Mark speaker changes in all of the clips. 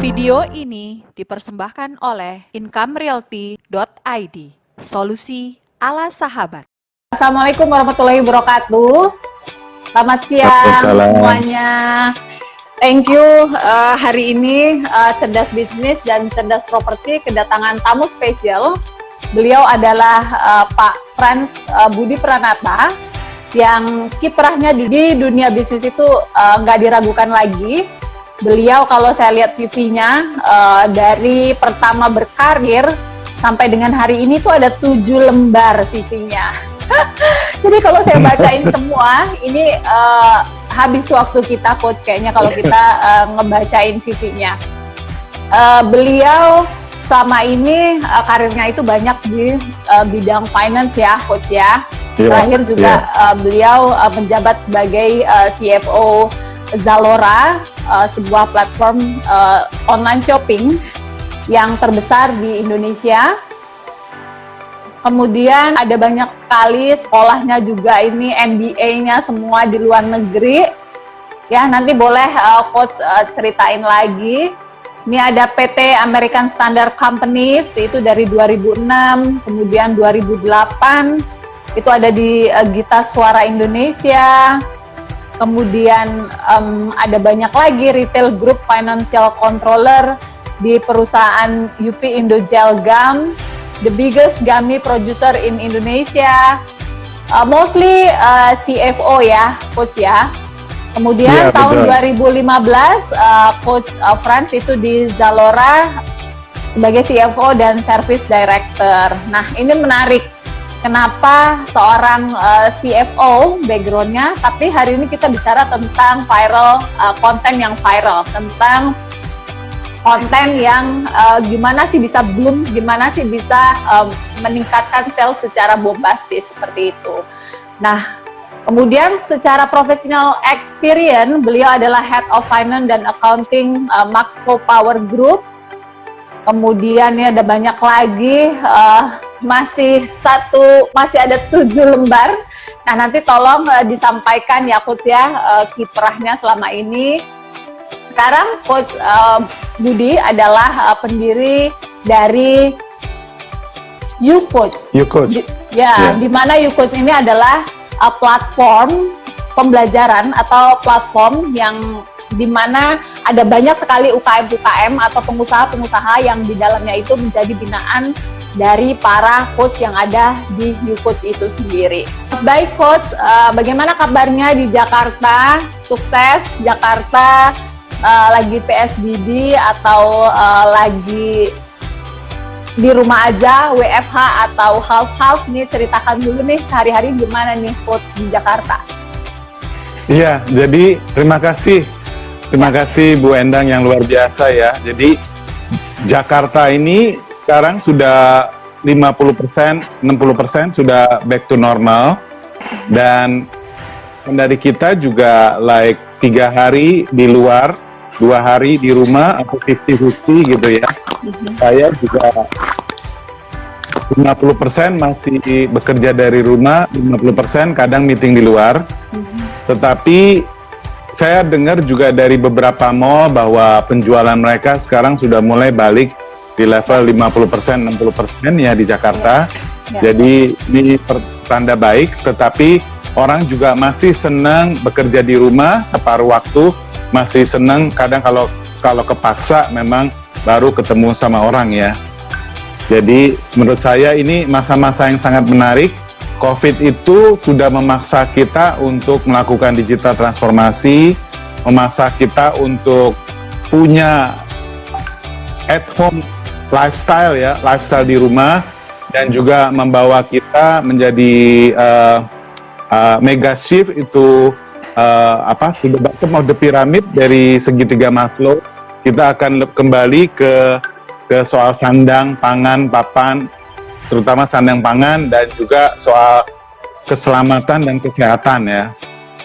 Speaker 1: Video ini dipersembahkan oleh incomerealty.id, solusi ala sahabat.
Speaker 2: Assalamualaikum warahmatullahi wabarakatuh. Selamat siang semuanya. Thank you. Hari ini Cerdas Bisnis dan Cerdas Properti kedatangan tamu spesial. Beliau adalah Pak Frans Budi Pranata yang kiprahnya di dunia bisnis itu nggak diragukan lagi. Beliau kalau saya lihat CV-nya dari pertama berkarir sampai dengan hari ini tuh ada 7 lembar CV-nya. Jadi kalau saya bacain semua, ini habis waktu kita coach kayaknya kalau kita ngebacain CV-nya. Beliau selama ini karirnya itu banyak di bidang finance ya coach ya. Terakhir juga beliau menjabat sebagai CFO Zalora, sebuah platform online shopping yang terbesar di Indonesia. Kemudian ada banyak sekali sekolahnya juga, ini MBA-nya semua di luar negeri. Ya, nanti boleh coach ceritain lagi. Ini ada PT American Standard Companies, itu dari 2006, kemudian 2008 itu ada di Gita Suara Indonesia. Kemudian ada banyak lagi retail group financial controller di perusahaan UP Indogel Gum, the biggest gummy producer in Indonesia, mostly CFO ya, coach ya. Kemudian tahun 2015 coach Frans itu di Zalora sebagai CFO dan Service Director. Nah ini menarik. Kenapa seorang CFO background-nya, tapi hari ini kita bicara tentang viral, konten yang viral, tentang konten yang gimana sih bisa bloom, gimana sih bisa meningkatkan sales secara bombastis seperti itu. Nah, kemudian secara professional experience, beliau adalah Head of Finance dan Accounting Maxco Power Group. Kemudian ini ada banyak lagi, masih ada 7 lembar. Nah nanti tolong disampaikan ya coach ya kiprahnya selama ini. Sekarang coach Budi adalah pendiri dari YouCoach. Di mana YouCoach ini adalah platform pembelajaran atau platform yang di mana ada banyak sekali UKM-UKM atau pengusaha-pengusaha yang di dalamnya itu menjadi binaan dari para coach yang ada di YouCoach itu sendiri. Baik coach, bagaimana kabarnya di Jakarta? Sukses Jakarta, lagi PSBB atau lagi di rumah aja, WFH atau half-half nih, ceritakan dulu nih sehari-hari gimana nih coach di Jakarta.
Speaker 3: Iya, jadi terima kasih Bu Endang yang luar biasa ya. Jadi Jakarta ini sekarang sudah 50%, 60% sudah back to normal, dan dari kita juga like 3 hari di luar, 2 hari di rumah, atau 50-50 gitu ya. Saya juga 50% masih bekerja dari rumah, 50% kadang meeting di luar. Tetapi saya dengar juga dari beberapa mall bahwa penjualan mereka sekarang sudah mulai balik di level 50%, 60% ya di Jakarta. Jadi ini pertanda baik, tetapi orang juga masih senang bekerja di rumah separuh waktu, masih senang kadang kalau kepaksa memang baru ketemu sama orang ya. Jadi menurut saya ini masa-masa yang sangat menarik. COVID itu sudah memaksa kita untuk melakukan digital transformasi, memaksa kita untuk punya at home lifestyle ya, lifestyle di rumah, dan juga membawa kita menjadi mega shift itu to the bottom of the pyramid dari segitiga Maslow. Kita akan kembali ke soal sandang, pangan, papan, terutama sandang pangan, dan juga soal keselamatan dan kesehatan ya.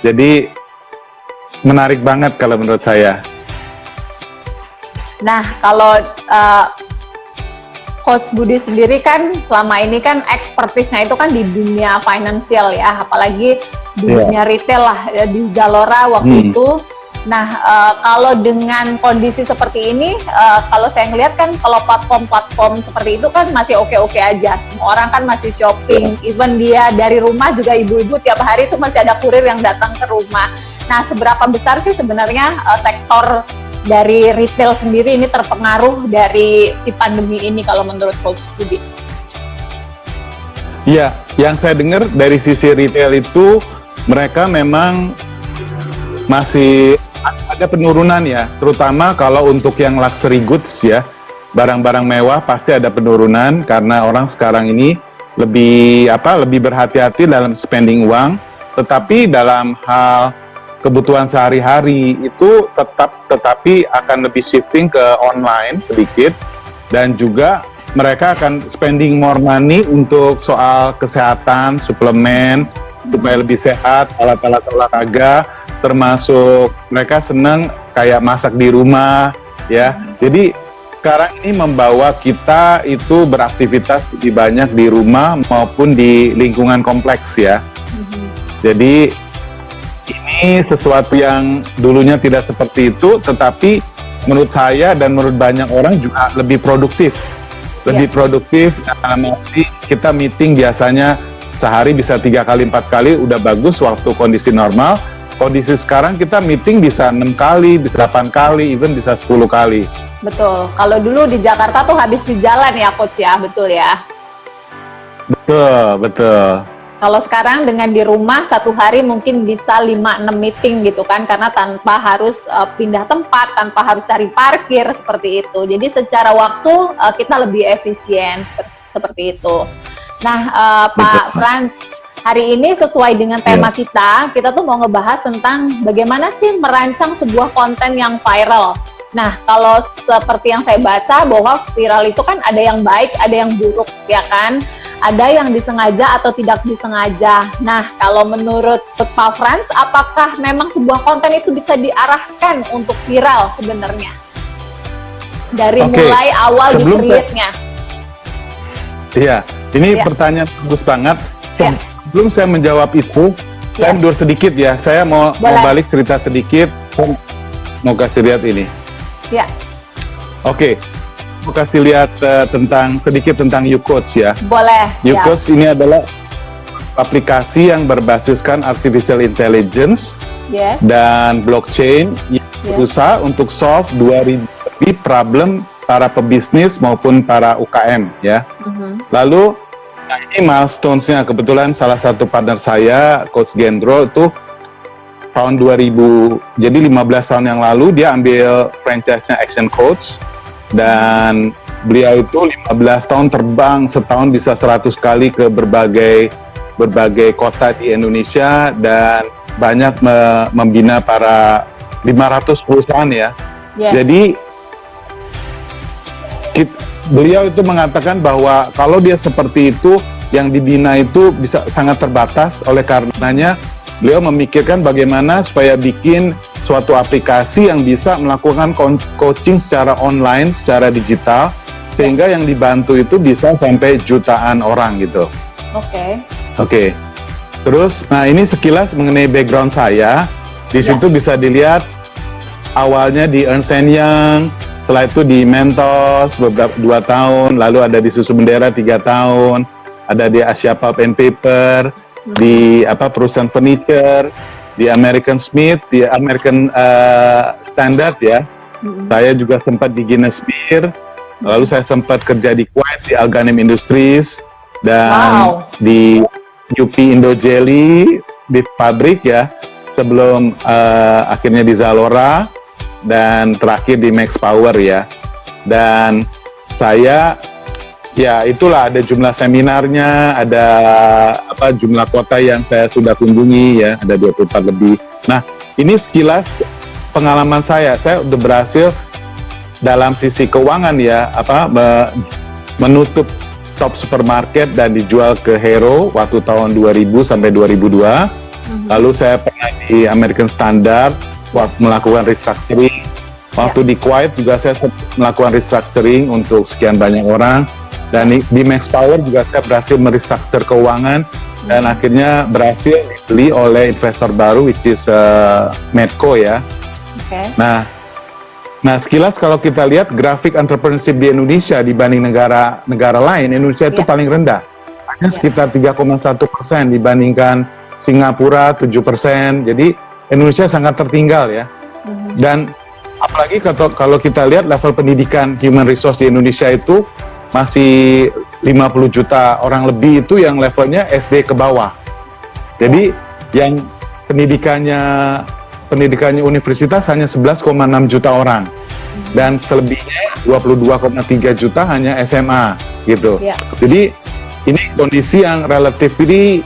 Speaker 3: Jadi menarik banget kalau menurut saya.
Speaker 2: Nah, kalau Coach Budi sendiri kan selama ini kan expertise-nya itu kan di dunia finansial ya, apalagi di
Speaker 3: Iya.
Speaker 2: dunia retail lah ya, di Zalora waktu itu. Nah, kalau dengan kondisi seperti ini, kalau saya ngelihat kan kalau platform-platform seperti itu kan masih oke-oke aja. Semua orang kan masih shopping, even dia dari rumah juga ibu-ibu tiap hari itu masih ada kurir yang datang ke rumah. Nah, seberapa besar sih sebenarnya sektor dari retail sendiri ini terpengaruh dari si pandemi ini kalau menurut Coach Budi?
Speaker 3: Iya, yang saya dengar dari sisi retail itu mereka memang masih ada penurunan ya, terutama kalau untuk yang luxury goods ya, barang-barang mewah pasti ada penurunan karena orang sekarang ini lebih berhati-hati dalam spending uang, tetapi dalam hal kebutuhan sehari-hari itu tetapi akan lebih shifting ke online sedikit, dan juga mereka akan spending more money untuk soal kesehatan, suplemen supaya lebih sehat, alat-alat olahraga, termasuk mereka senang kayak masak di rumah ya. Jadi sekarang ini membawa kita itu beraktivitas lebih banyak di rumah maupun di lingkungan kompleks ya. Jadi ini sesuatu yang dulunya tidak seperti itu, tetapi menurut saya dan menurut banyak orang juga lebih produktif. Lebih produktif, masih kita meeting biasanya sehari bisa 3 kali 4 kali udah bagus waktu kondisi normal. Kondisi sekarang kita meeting bisa 6 kali, bisa 8 kali, even bisa 10 kali.
Speaker 2: Betul. Kalau dulu di Jakarta tuh habis di jalan ya Coach ya, betul ya?
Speaker 3: Betul.
Speaker 2: Kalau sekarang dengan di rumah satu hari mungkin bisa 5-6 meeting gitu kan, karena tanpa harus pindah tempat, tanpa harus cari parkir seperti itu. Jadi secara waktu kita lebih efisien seperti itu. Nah, Pak Frans, hari ini sesuai dengan tema kita tuh mau ngebahas tentang bagaimana sih merancang sebuah konten yang viral. Nah, kalau seperti yang saya baca bahwa viral itu kan ada yang baik, ada yang buruk, ya kan? Ada yang disengaja atau tidak disengaja. Nah, kalau menurut Pak Frans, apakah memang sebuah konten itu bisa diarahkan untuk viral sebenarnya? Dari mulai awal di-create-nya.
Speaker 3: Iya, ini pertanyaan bagus banget. Sebelum saya menjawab itu, saya mundur sedikit ya. Saya mau balik cerita sedikit. Mau kasih lihat ini.
Speaker 2: Ya.
Speaker 3: Oke. Mau kasih lihat sedikit tentang YouCoach ya.
Speaker 2: Boleh.
Speaker 3: YouCoach ini adalah aplikasi yang berbasiskan artificial intelligence dan blockchain yang berusaha untuk solve 2000 lebih problem para pebisnis maupun para UKM ya. Lalu ini milestones-nya, kebetulan salah satu partner saya, Coach Gendro, itu tahun 2000, jadi 15 tahun yang lalu dia ambil franchise-nya Action Coach, dan beliau itu 15 tahun terbang, setahun bisa 100 kali ke berbagai kota di Indonesia, dan banyak membina para 500 perusahaan ya. Jadi beliau itu mengatakan bahwa kalau dia seperti itu, yang dibina itu bisa sangat terbatas. Oleh karenanya beliau memikirkan bagaimana supaya bikin suatu aplikasi yang bisa melakukan coaching secara online, secara digital, sehingga yang dibantu itu bisa sampai jutaan orang gitu. Oke. Terus, nah ini sekilas mengenai background saya. Di situ bisa dilihat awalnya di Ernst & Young, setelah itu di Mentos beberapa 2 tahun, lalu ada di Susu Bendera 3 tahun, ada di Asia Pulp and Paper, di perusahaan furniture, di American Smith, di American Standard ya. Saya juga sempat di Guinness Beer, lalu saya sempat kerja di Kuwait di Alganim Industries, dan di UP Indo Jelly di pabrik ya, sebelum akhirnya di Zalora, dan terakhir di Max Power ya. Dan saya ya itulah, ada jumlah seminarnya, ada jumlah kota yang saya sudah kunjungi ya, ada 24 lebih. Nah, ini sekilas pengalaman saya udah berhasil dalam sisi keuangan ya, menutup top supermarket dan dijual ke Hero waktu tahun 2000 sampai 2002. Lalu saya pernah di American Standard melakukan restructuring. Waktu di Kuwait juga saya melakukan restructuring untuk sekian banyak orang. Dan di Max Power juga saya berhasil merestructure keuangan dan akhirnya berhasil dibeli oleh investor baru, which is Medco ya.
Speaker 2: Oke.
Speaker 3: Nah, sekilas kalau kita lihat grafik entrepreneurship di Indonesia dibanding negara lain, Indonesia itu paling rendah, hanya sekitar 3,1% dibandingkan Singapura 7%. Jadi Indonesia sangat tertinggal ya. Dan apalagi kalau kita lihat level pendidikan human resource di Indonesia itu masih 50 juta orang lebih, itu yang levelnya SD ke bawah. Jadi yang pendidikannya universitas hanya 11,6 juta orang, dan selebihnya 22,3 juta hanya SMA gitu. Jadi ini kondisi yang relatively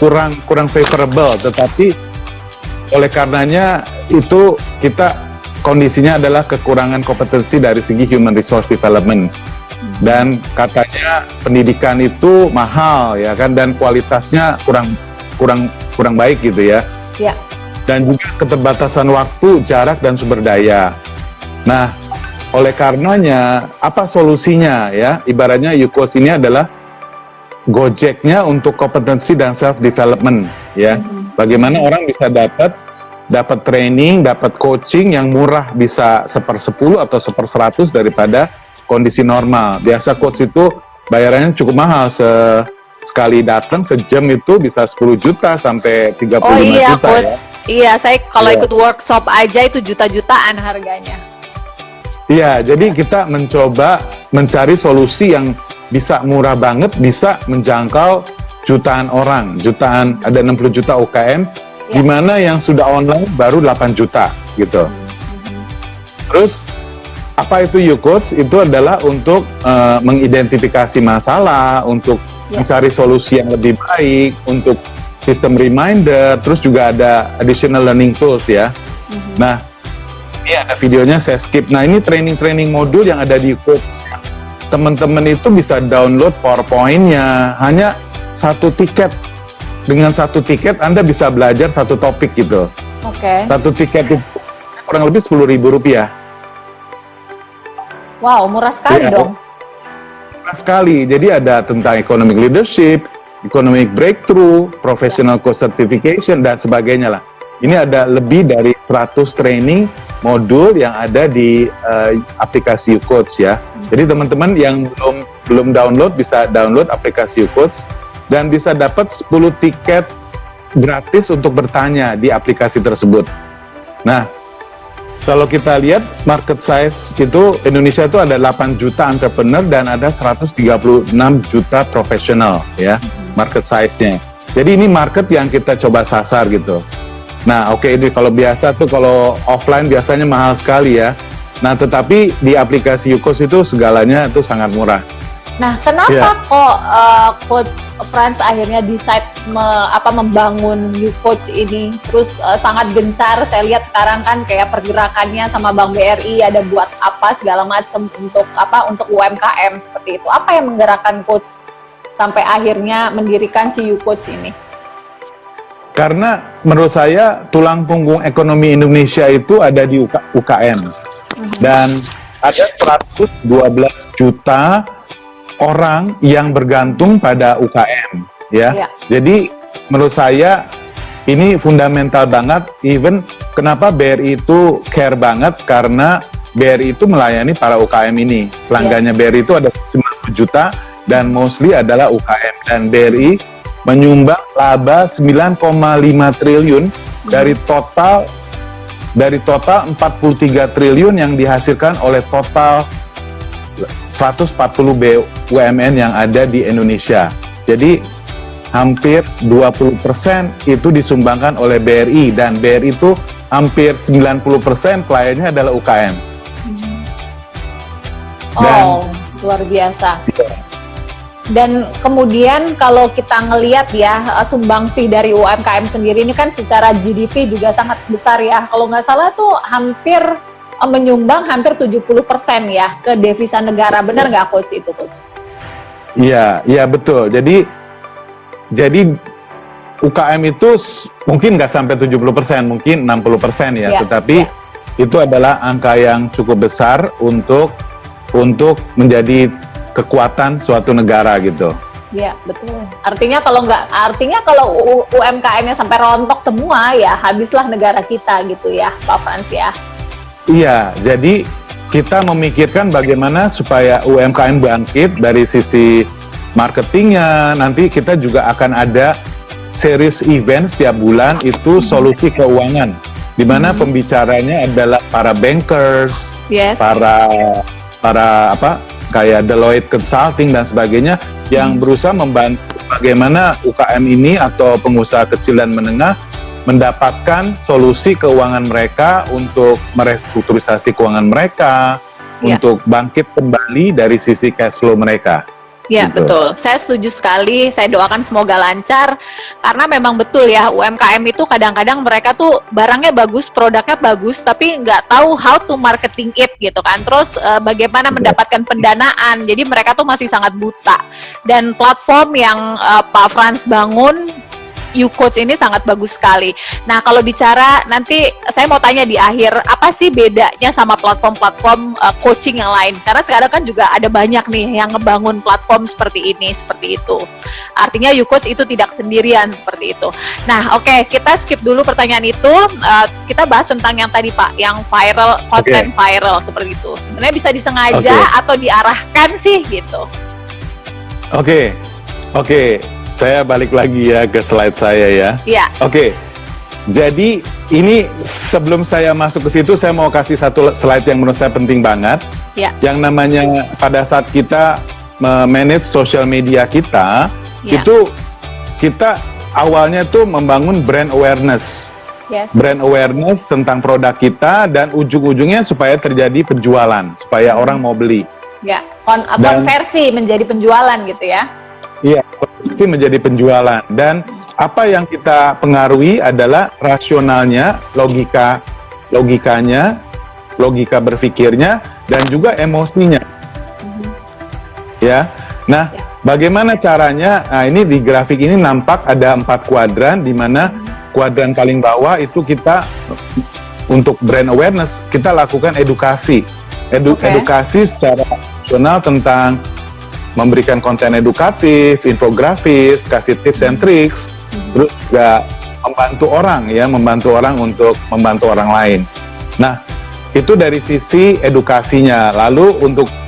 Speaker 3: kurang favorable, tetapi oleh karenanya itu kondisinya adalah kekurangan kompetensi dari segi human resource development. Dan katanya pendidikan itu mahal ya kan, dan kualitasnya kurang baik gitu ya. Dan juga keterbatasan waktu, jarak, dan sumber daya. Nah, oleh karenanya apa solusinya ya? Ibaratnya YouCoach ini adalah Gojeknya untuk kompetensi dan self development ya. Bagaimana orang bisa dapat training, dapat coaching yang murah, bisa 1/10 atau 1/100 daripada kondisi normal. Biasa coach itu bayarannya cukup mahal, sekali datang sejam itu bisa 10 juta sampai 35 juta
Speaker 2: Coach.
Speaker 3: ya.
Speaker 2: Iya, saya kalau ikut workshop aja itu juta-jutaan harganya.
Speaker 3: Iya, jadi kita mencoba mencari solusi yang bisa murah banget, bisa menjangkau jutaan orang, ada 60 juta UKM, di mana yang sudah online baru 8 juta gitu. Terus apa itu YouCoach? Itu adalah untuk mengidentifikasi masalah, untuk mencari solusi yang lebih baik, untuk sistem reminder, terus juga ada additional learning tools ya. Nah, ini ada videonya, saya skip. Nah, ini training modul yang ada di YouCoach. Teman-teman itu bisa download PowerPoint-nya, hanya 1 tiket. Dengan 1 tiket Anda bisa belajar 1 topik gitu.
Speaker 2: Oke.
Speaker 3: 1 tiket itu kurang lebih Rp10.000.
Speaker 2: Wow, murah sekali dong.
Speaker 3: Murah sekali. Jadi ada tentang economic leadership, economic breakthrough, professional coach certification, dan sebagainya lah. Ini ada lebih dari 100 training modul yang ada di aplikasi YouCoach ya. Jadi teman-teman yang belum download bisa download aplikasi YouCoach dan bisa dapat 10 tiket gratis untuk bertanya di aplikasi tersebut. Nah, kalau kita lihat market size itu Indonesia itu ada 8 juta entrepreneur dan ada 136 juta profesional ya, market size-nya. Jadi ini market yang kita coba sasar gitu. Nah, ini kalau biasa tuh kalau offline biasanya mahal sekali ya. Nah, tetapi di aplikasi YouCoach itu segalanya itu sangat murah.
Speaker 2: Nah, kenapa kok Coach Frans akhirnya decide membangun YouCoach ini? Terus sangat gencar, saya lihat sekarang kan kayak pergerakannya sama Bank BRI ada buat apa segala macam untuk UMKM seperti itu. Apa yang menggerakkan Coach sampai akhirnya mendirikan si YouCoach ini?
Speaker 3: Karena menurut saya tulang punggung ekonomi Indonesia itu ada di UKM. Dan ada 112 juta orang yang bergantung pada UKM ya. Jadi menurut saya ini fundamental banget. Even kenapa BRI itu care banget, karena BRI itu melayani para UKM ini. Pelanggannya BRI itu ada 90 juta dan mostly adalah UKM, dan BRI menyumbang laba 9,5 triliun dari total 43 triliun yang dihasilkan oleh total 140 BUMN yang ada di Indonesia. Jadi hampir 20% itu disumbangkan oleh BRI, dan BRI itu hampir 90% kliennya adalah UKM.
Speaker 2: Luar biasa. Dan kemudian kalau kita ngelihat ya, sumbangsih dari UMKM sendiri ini kan secara GDP juga sangat besar ya. Kalau nggak salah tuh menyumbang hampir 70% ya ke devisa negara. Benar nggak Coach itu, Coach? Iya
Speaker 3: betul. Jadi UKM itu mungkin nggak sampai 70%, mungkin 60% ya. Tetapi itu adalah angka yang cukup besar untuk menjadi kekuatan suatu negara gitu.
Speaker 2: Iya, betul. Artinya kalau UMKM-nya sampai rontok semua, ya habislah negara kita gitu ya, Pak Frans ya.
Speaker 3: Iya, jadi kita memikirkan bagaimana supaya UMKM bangkit dari sisi marketingnya. Nanti kita juga akan ada series event setiap bulan itu solusi keuangan, di mana pembicaranya adalah para bankers,
Speaker 2: Yes.
Speaker 3: para kayak Deloitte Consulting dan sebagainya yang berusaha membantu bagaimana UKM ini atau pengusaha kecil dan menengah mendapatkan solusi keuangan mereka untuk merestrukturisasi keuangan mereka, untuk bangkit kembali dari sisi cash flow mereka.
Speaker 2: Ya,
Speaker 3: gitu.
Speaker 2: Betul. Saya setuju sekali. Saya doakan semoga lancar. Karena memang betul ya, UMKM itu kadang-kadang mereka tuh barangnya bagus, produknya bagus, tapi nggak tahu how to marketing it gitu kan. Terus bagaimana mendapatkan pendanaan. Jadi mereka tuh masih sangat buta. Dan platform yang Pak Frans bangun, YouCoach ini sangat bagus sekali. Nah, kalau bicara nanti saya mau tanya di akhir, apa sih bedanya sama platform-platform coaching yang lain? Karena sekarang kan juga ada banyak nih yang ngebangun platform seperti ini, seperti itu. Artinya YouCoach itu tidak sendirian seperti itu. Nah, oke, kita skip dulu pertanyaan itu. Kita bahas tentang yang tadi Pak, yang viral, konten viral seperti itu. Sebenarnya bisa disengaja atau diarahkan sih gitu.
Speaker 3: Oke. Saya balik lagi ya ke slide saya ya.
Speaker 2: Iya.
Speaker 3: Oke. Jadi ini sebelum saya masuk ke situ, saya mau kasih satu slide yang menurut saya penting banget.
Speaker 2: Ya.
Speaker 3: Yang namanya pada saat kita manage social media kita, itu kita awalnya tuh membangun brand awareness.
Speaker 2: Yes.
Speaker 3: Brand awareness tentang produk kita dan ujung-ujungnya supaya terjadi penjualan, supaya orang mau beli.
Speaker 2: Ya, konversi menjadi penjualan gitu ya.
Speaker 3: Iya, konversi menjadi penjualan. Dan apa yang kita pengaruhi adalah rasionalnya, logikanya, logika berpikirnya, dan juga emosinya. Ya, nah bagaimana caranya? Nah, ini di grafik ini nampak ada 4 kuadran, di mana kuadran paling bawah itu kita untuk brand awareness, kita lakukan edukasi. Edukasi secara rasional tentang memberikan konten edukatif, infografis, kasih tips and tricks, terus juga membantu orang untuk membantu orang lain. Nah, itu dari sisi edukasinya. Lalu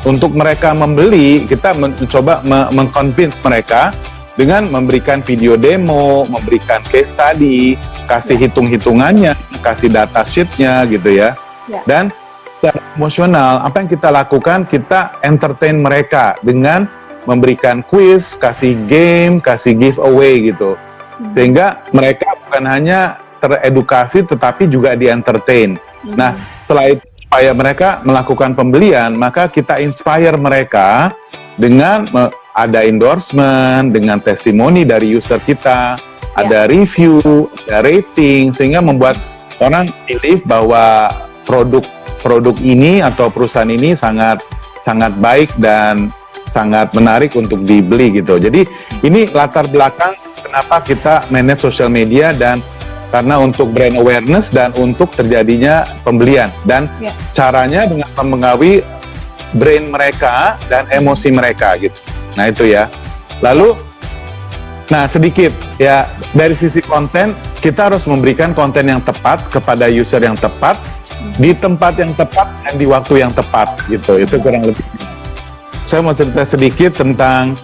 Speaker 3: untuk mereka membeli, kita mencoba mengconvince mereka dengan memberikan video demo, memberikan case study, kasih hitung-hitungannya, kasih data sheet-nya gitu ya. Dan secara emosional, apa yang kita lakukan, kita entertain mereka dengan memberikan quiz, kasih game, kasih giveaway gitu. Sehingga mereka bukan hanya teredukasi tetapi juga di-entertain. Nah, setelah itu supaya mereka melakukan pembelian, maka kita inspire mereka dengan ada endorsement, dengan testimoni dari user kita, ada review, ada rating, sehingga membuat orang believe bahwa produk ini atau perusahaan ini sangat baik dan sangat menarik untuk dibeli gitu. Jadi ini latar belakang kenapa kita manage social media, dan karena untuk brand awareness dan untuk terjadinya pembelian, dan caranya dengan mempengaruhi brain mereka dan emosi mereka gitu. Nah itu ya. Lalu sedikit ya dari sisi konten, kita harus memberikan konten yang tepat kepada user yang tepat, di tempat yang tepat dan di waktu yang tepat gitu. Itu kurang lebih. Saya mau cerita sedikit tentang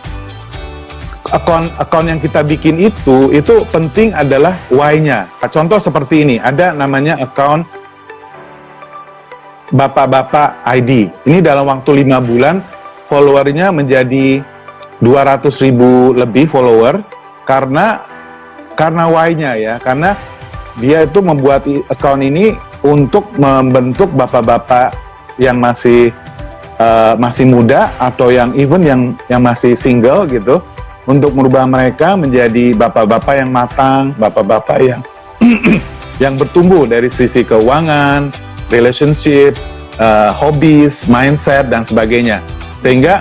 Speaker 3: akun yang kita bikin itu penting adalah why-nya. Contoh seperti ini, ada namanya akun Bapak-Bapak ID. Ini dalam waktu 5 bulan followernya menjadi 200.000 lebih follower karena why-nya ya, karena dia itu membuat akun ini untuk membentuk bapak-bapak yang masih muda atau yang masih single gitu, untuk merubah mereka menjadi bapak-bapak yang matang, bapak-bapak yang yang bertumbuh dari sisi keuangan, relationship, hobbies, mindset dan sebagainya. Sehingga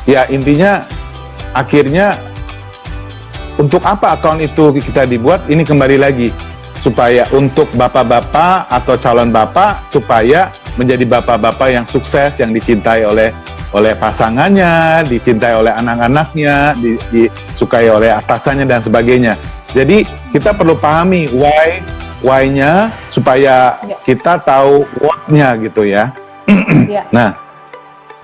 Speaker 3: ya intinya akhirnya untuk apa akun itu kita dibuat, ini kembali lagi supaya untuk bapak-bapak atau calon bapak supaya menjadi bapak-bapak yang sukses, yang dicintai oleh oleh pasangannya, dicintai oleh anak-anaknya, disukai oleh atasannya dan sebagainya. Jadi kita perlu pahami why-nya supaya kita tahu what-nya gitu ya. Nah,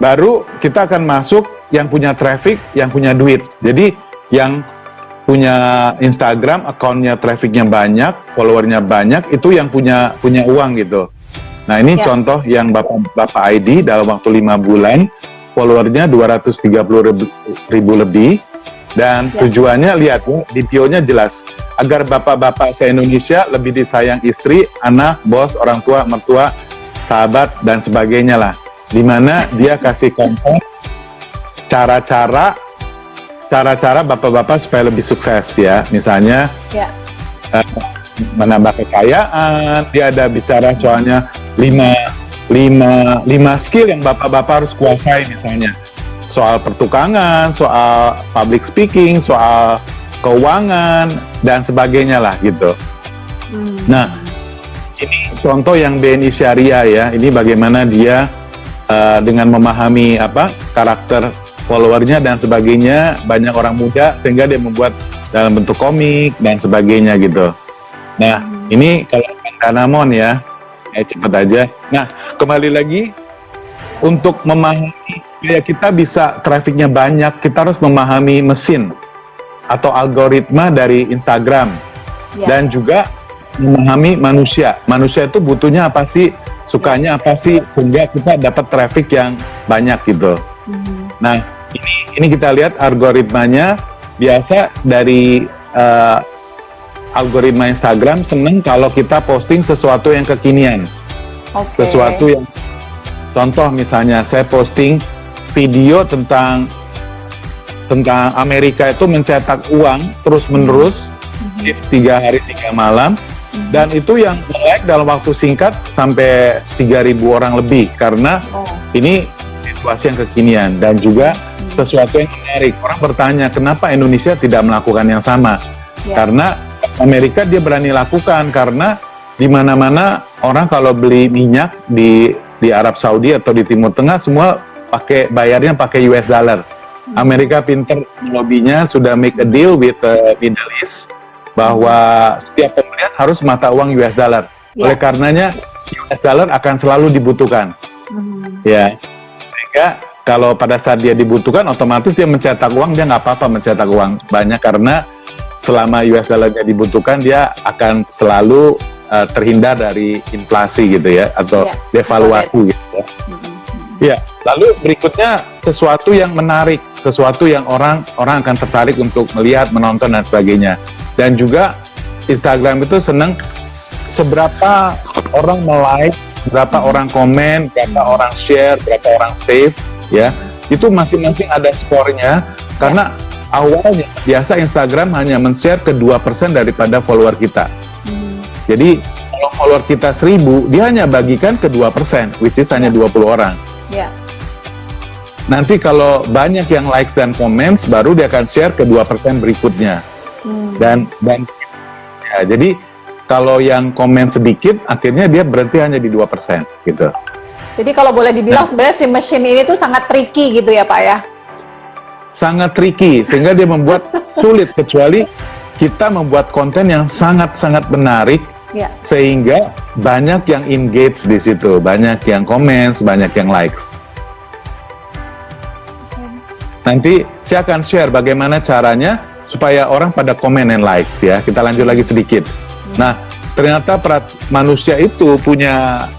Speaker 3: baru kita akan masuk yang punya traffic, yang punya duit. Jadi yang punya Instagram, akunnya trafficnya banyak, followernya banyak, itu yang punya uang gitu. Nah ini contoh yang Bapak ID dalam waktu 5 bulan, followernya 230.000 lebih, dan tujuannya lihat ya, di bio-nya jelas, agar bapak-bapak se-Indonesia lebih disayang istri, anak, bos, orang tua, mertua, sahabat, dan sebagainya lah. Dimana dia kasih konten cara-cara bapak-bapak supaya lebih sukses ya. Misalnya menambah kekayaan, dia ada bicara soalnya 5 skill yang bapak-bapak harus kuasai, misalnya soal pertukangan, soal public speaking, soal keuangan dan sebagainya lah gitu. Nah, ini contoh yang BNI Syariah ya. Ini bagaimana dia dengan memahami karakter followernya dan sebagainya, banyak orang muda sehingga dia membuat dalam bentuk komik dan sebagainya gitu. Nah, ini kalau Danamon ya, cepat aja. Nah, kembali lagi untuk memahami ya, kita bisa trafficnya banyak, kita harus memahami mesin atau algoritma dari Instagram dan juga memahami manusia. Manusia itu butuhnya apa sih, sukanya apa sih, sehingga kita dapat traffic yang banyak gitu. Nah, ini kita lihat algoritmanya. Biasa dari algoritma Instagram seneng kalau kita posting sesuatu yang kekinian, sesuatu yang, contoh misalnya saya posting video tentang Amerika itu mencetak uang terus menerus 3 hari 3 malam, dan itu yang like dalam waktu singkat sampai 3.000 orang lebih, karena ini situasi yang kekinian dan juga sesuatu yang menarik. Orang bertanya kenapa Indonesia tidak melakukan yang sama, karena Amerika dia berani lakukan, karena di mana-mana orang kalau beli minyak di Arab Saudi atau di Timur Tengah semua bayarnya pakai US dollar. Amerika pinter lobbynya, sudah make a deal with Middle East bahwa setiap pembelian harus mata uang US dollar. Oleh karenanya US dollar akan selalu dibutuhkan. Ya, sehingga kalau pada saat dia dibutuhkan, otomatis dia mencetak uang, dia nggak apa-apa mencetak uang banyak, karena selama US dollar-nya dibutuhkan, dia akan selalu terhindar dari inflasi gitu ya, atau devaluasi gitu ya. Ya, lalu berikutnya sesuatu yang menarik, sesuatu yang orang akan tertarik untuk melihat, menonton dan sebagainya. Dan juga Instagram itu senang seberapa orang like, berapa orang komen, berapa orang share, berapa orang save ya. Itu masing-masing ada skornya, karena awalnya biasa Instagram hanya men-share ke 2% daripada follower kita. Jadi kalau follower kita 1.000, dia hanya bagikan ke 2%, which is hanya 20 orang. Nanti kalau banyak yang likes dan comments, baru dia akan share ke 2% berikutnya. Dan ya, jadi kalau yang komen sedikit, akhirnya dia berhenti hanya di 2% gitu.
Speaker 2: Jadi kalau boleh dibilang sebenarnya si mesin ini tuh sangat tricky gitu ya Pak ya?
Speaker 3: Sangat tricky, sehingga dia membuat sulit, kecuali kita membuat konten yang sangat-sangat menarik, sehingga banyak yang engage di situ, banyak yang comments, banyak yang likes. Nanti saya akan share bagaimana caranya supaya orang pada komen and likes ya. Kita lanjut lagi sedikit. Nah, ternyata manusia itu punya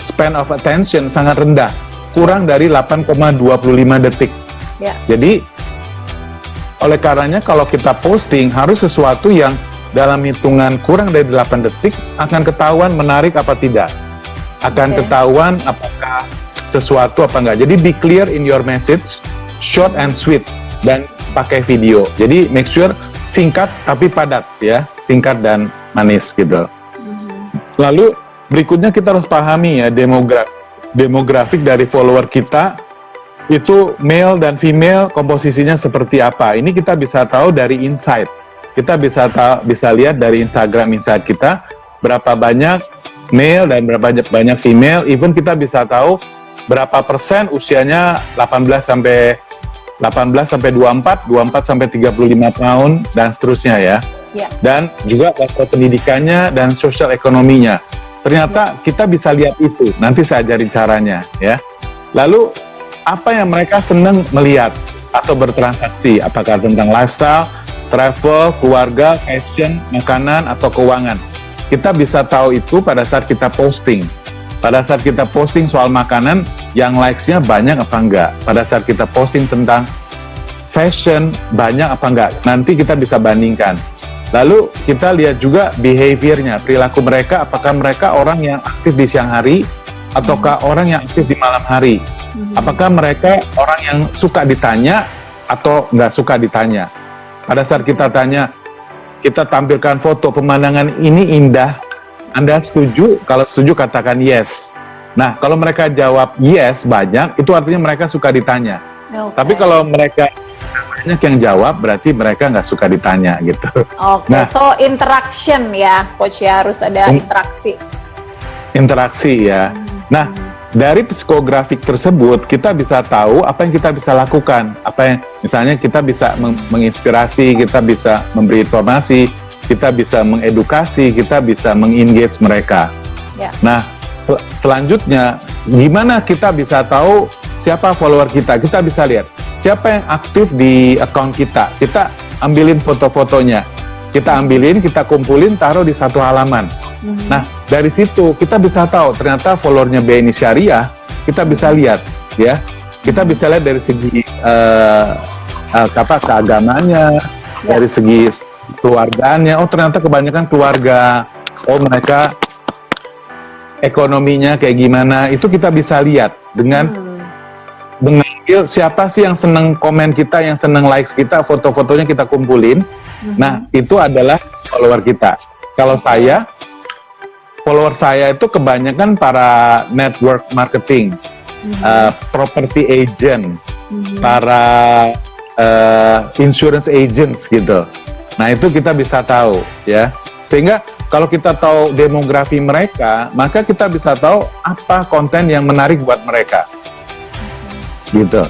Speaker 3: span of attention sangat rendah, kurang dari 8,25 detik. Jadi oleh karenanya kalau kita posting harus sesuatu yang dalam hitungan kurang dari 8 detik akan ketahuan menarik apa tidak, akan ketahuan apakah sesuatu apa enggak. Jadi be clear in your message, short and sweet, dan pakai video. Jadi make sure singkat tapi padat ya, singkat dan manis gitu. Lalu berikutnya kita harus pahami ya demografik dari follower kita itu, male dan female komposisinya seperti apa. Ini kita bisa tahu dari insight. Kita bisa lihat dari Instagram insight kita berapa banyak male dan berapa banyak female. Even kita bisa tahu berapa persen usianya 18 sampai 24, 24 sampai 35 tahun dan seterusnya ya.
Speaker 2: Ya.
Speaker 3: Dan juga level pendidikannya dan sosial ekonominya. Ternyata kita bisa lihat itu. Nanti saya ajarin caranya ya. Lalu apa yang mereka senang melihat atau bertransaksi, apakah tentang lifestyle, travel, keluarga, fashion, makanan, atau keuangan. Kita bisa tahu itu pada saat kita posting. Pada saat kita posting soal makanan, yang likes-nya banyak apa enggak. Pada saat kita posting tentang fashion, banyak apa enggak. Nanti kita bisa bandingkan. Lalu kita lihat juga behavior-nya, perilaku mereka, apakah mereka orang yang aktif di siang hari, ataukah orang yang aktif di malam hari. Apakah mereka orang yang suka ditanya, atau nggak suka ditanya. Pada saat kita tanya, kita tampilkan foto pemandangan ini indah, Anda setuju? Kalau setuju katakan yes. Nah, kalau mereka jawab yes banyak, itu artinya mereka suka ditanya.
Speaker 2: Okay.
Speaker 3: Tapi kalau mereka banyak yang jawab, berarti mereka nggak suka ditanya gitu.
Speaker 2: Oke,
Speaker 3: Nah,
Speaker 2: so interaction ya, Coach ya, harus ada interaksi.
Speaker 3: Interaksi ya. Nah, dari psikografik tersebut kita bisa tahu apa yang kita bisa lakukan, apa yang misalnya kita bisa menginspirasi, kita bisa memberi informasi, kita bisa mengedukasi, kita bisa mengengage mereka.
Speaker 2: Ya.
Speaker 3: Nah, selanjutnya gimana kita bisa tahu siapa follower kita? Kita bisa lihat siapa yang aktif di account kita. Kita ambilin foto-fotonya, kita ambilin, kita kumpulin, taruh di satu halaman. Nah, dari situ kita bisa tahu ternyata followernya BNI Syariah, kita bisa lihat ya. Kita bisa lihat dari segi keagamanya, dari segi keluargaannya. Oh, ternyata kebanyakan keluarga. Oh, mereka ekonominya kayak gimana? Itu kita bisa lihat dengan mengambil siapa sih yang seneng komen kita, yang seneng likes kita, foto-fotonya kita kumpulin. Nah, itu adalah follower kita. Kalau follower saya itu kebanyakan para network marketing, property agent, para insurance agents gitu. Nah, itu kita bisa tahu ya. Sehingga kalau kita tahu demografi mereka, maka kita bisa tahu apa konten yang menarik buat mereka. Gitu.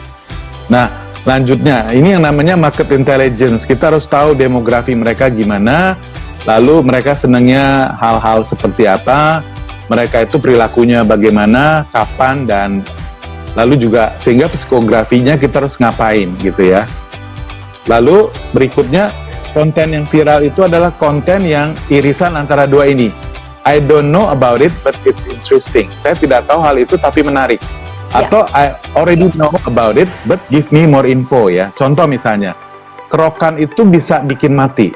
Speaker 3: Nah, lanjutnya ini yang namanya market intelligence. Kita harus tahu demografi mereka gimana. Lalu mereka senangnya hal-hal seperti apa, mereka itu perilakunya bagaimana, kapan, dan lalu juga sehingga psikografinya kita harus ngapain gitu ya. Lalu berikutnya, konten yang viral itu adalah konten yang irisan antara dua ini. I don't know about it, but it's interesting. Saya tidak tahu hal itu tapi menarik. Atau I already know about it, but give me more info ya. Contoh misalnya, kerokan itu bisa bikin mati.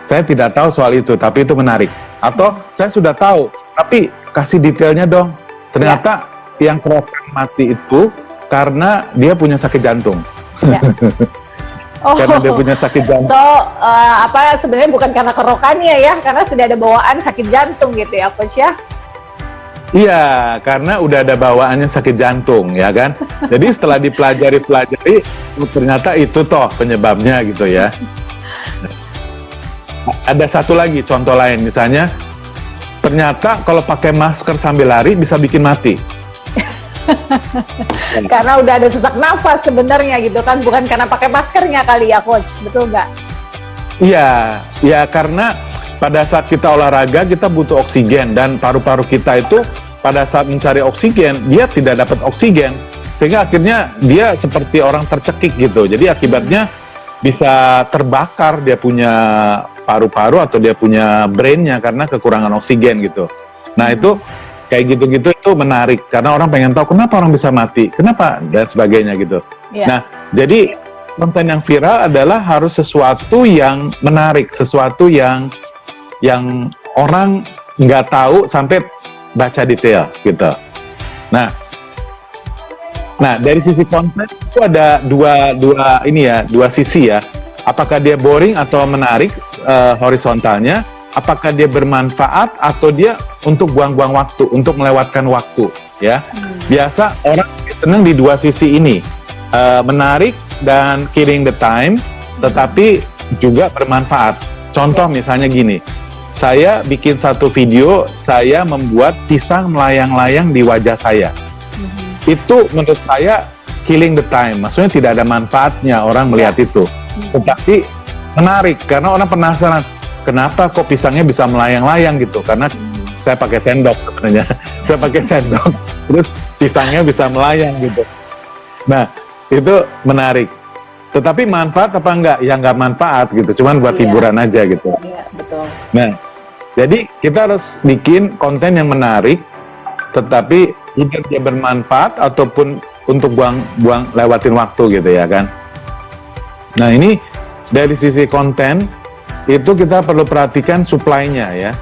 Speaker 3: Saya tidak tahu soal itu, tapi itu menarik. Atau saya sudah tahu, tapi kasih detailnya dong. Ternyata yang kerokan mati itu karena dia punya sakit jantung.
Speaker 2: Ya.
Speaker 3: Karena dia punya sakit jantung.
Speaker 2: So, sebenarnya bukan karena kerokannya ya, karena sudah ada bawaan sakit jantung gitu ya, Coach ya?
Speaker 3: Iya, karena udah ada bawaannya sakit jantung, ya kan? Jadi setelah dipelajari, ternyata itu toh penyebabnya gitu ya. Ada satu lagi contoh lain, misalnya ternyata kalau pakai masker sambil lari bisa bikin mati.
Speaker 2: Karena udah ada sesak nafas sebenarnya gitu kan, bukan karena pakai maskernya kali ya, Coach, betul nggak?
Speaker 3: Iya, ya karena pada saat kita olahraga kita butuh oksigen dan paru-paru kita itu pada saat mencari oksigen dia tidak dapat oksigen sehingga akhirnya dia seperti orang tercekik gitu. Jadi akibatnya bisa terbakar dia punya paru-paru atau dia punya brainnya karena kekurangan oksigen gitu. Nah itu kayak gitu-gitu itu menarik karena orang pengen tahu kenapa orang bisa mati, kenapa dan sebagainya gitu. Nah jadi konten yang viral adalah harus sesuatu yang menarik, sesuatu yang orang nggak tahu sampai baca detail gitu. Nah dari sisi konten itu ada dua sisi ya. Apakah dia boring atau menarik horizontalnya? Apakah dia bermanfaat atau dia untuk buang-buang waktu, untuk melewatkan waktu? Ya, biasa orang senang di dua sisi ini, menarik dan killing the time, tetapi juga bermanfaat. Contoh misalnya gini, saya bikin satu video, saya membuat pisang melayang-layang di wajah saya. itu menurut saya killing the time, maksudnya tidak ada manfaatnya orang melihat itu. Tetapi menarik karena orang penasaran, kenapa kok pisangnya bisa melayang-layang gitu? Karena saya pakai sendok sebenarnya, saya pakai sendok, terus pisangnya bisa melayang gitu. Nah, itu menarik. Tetapi manfaat apa enggak? Ya enggak manfaat gitu, cuman buat hiburan aja gitu.
Speaker 2: Iya, betul.
Speaker 3: Nah, jadi kita harus bikin konten yang menarik, tetapi either dia bermanfaat ataupun untuk buang lewatin waktu gitu ya kan. Nah ini dari sisi konten itu kita perlu perhatikan supply-nya ya.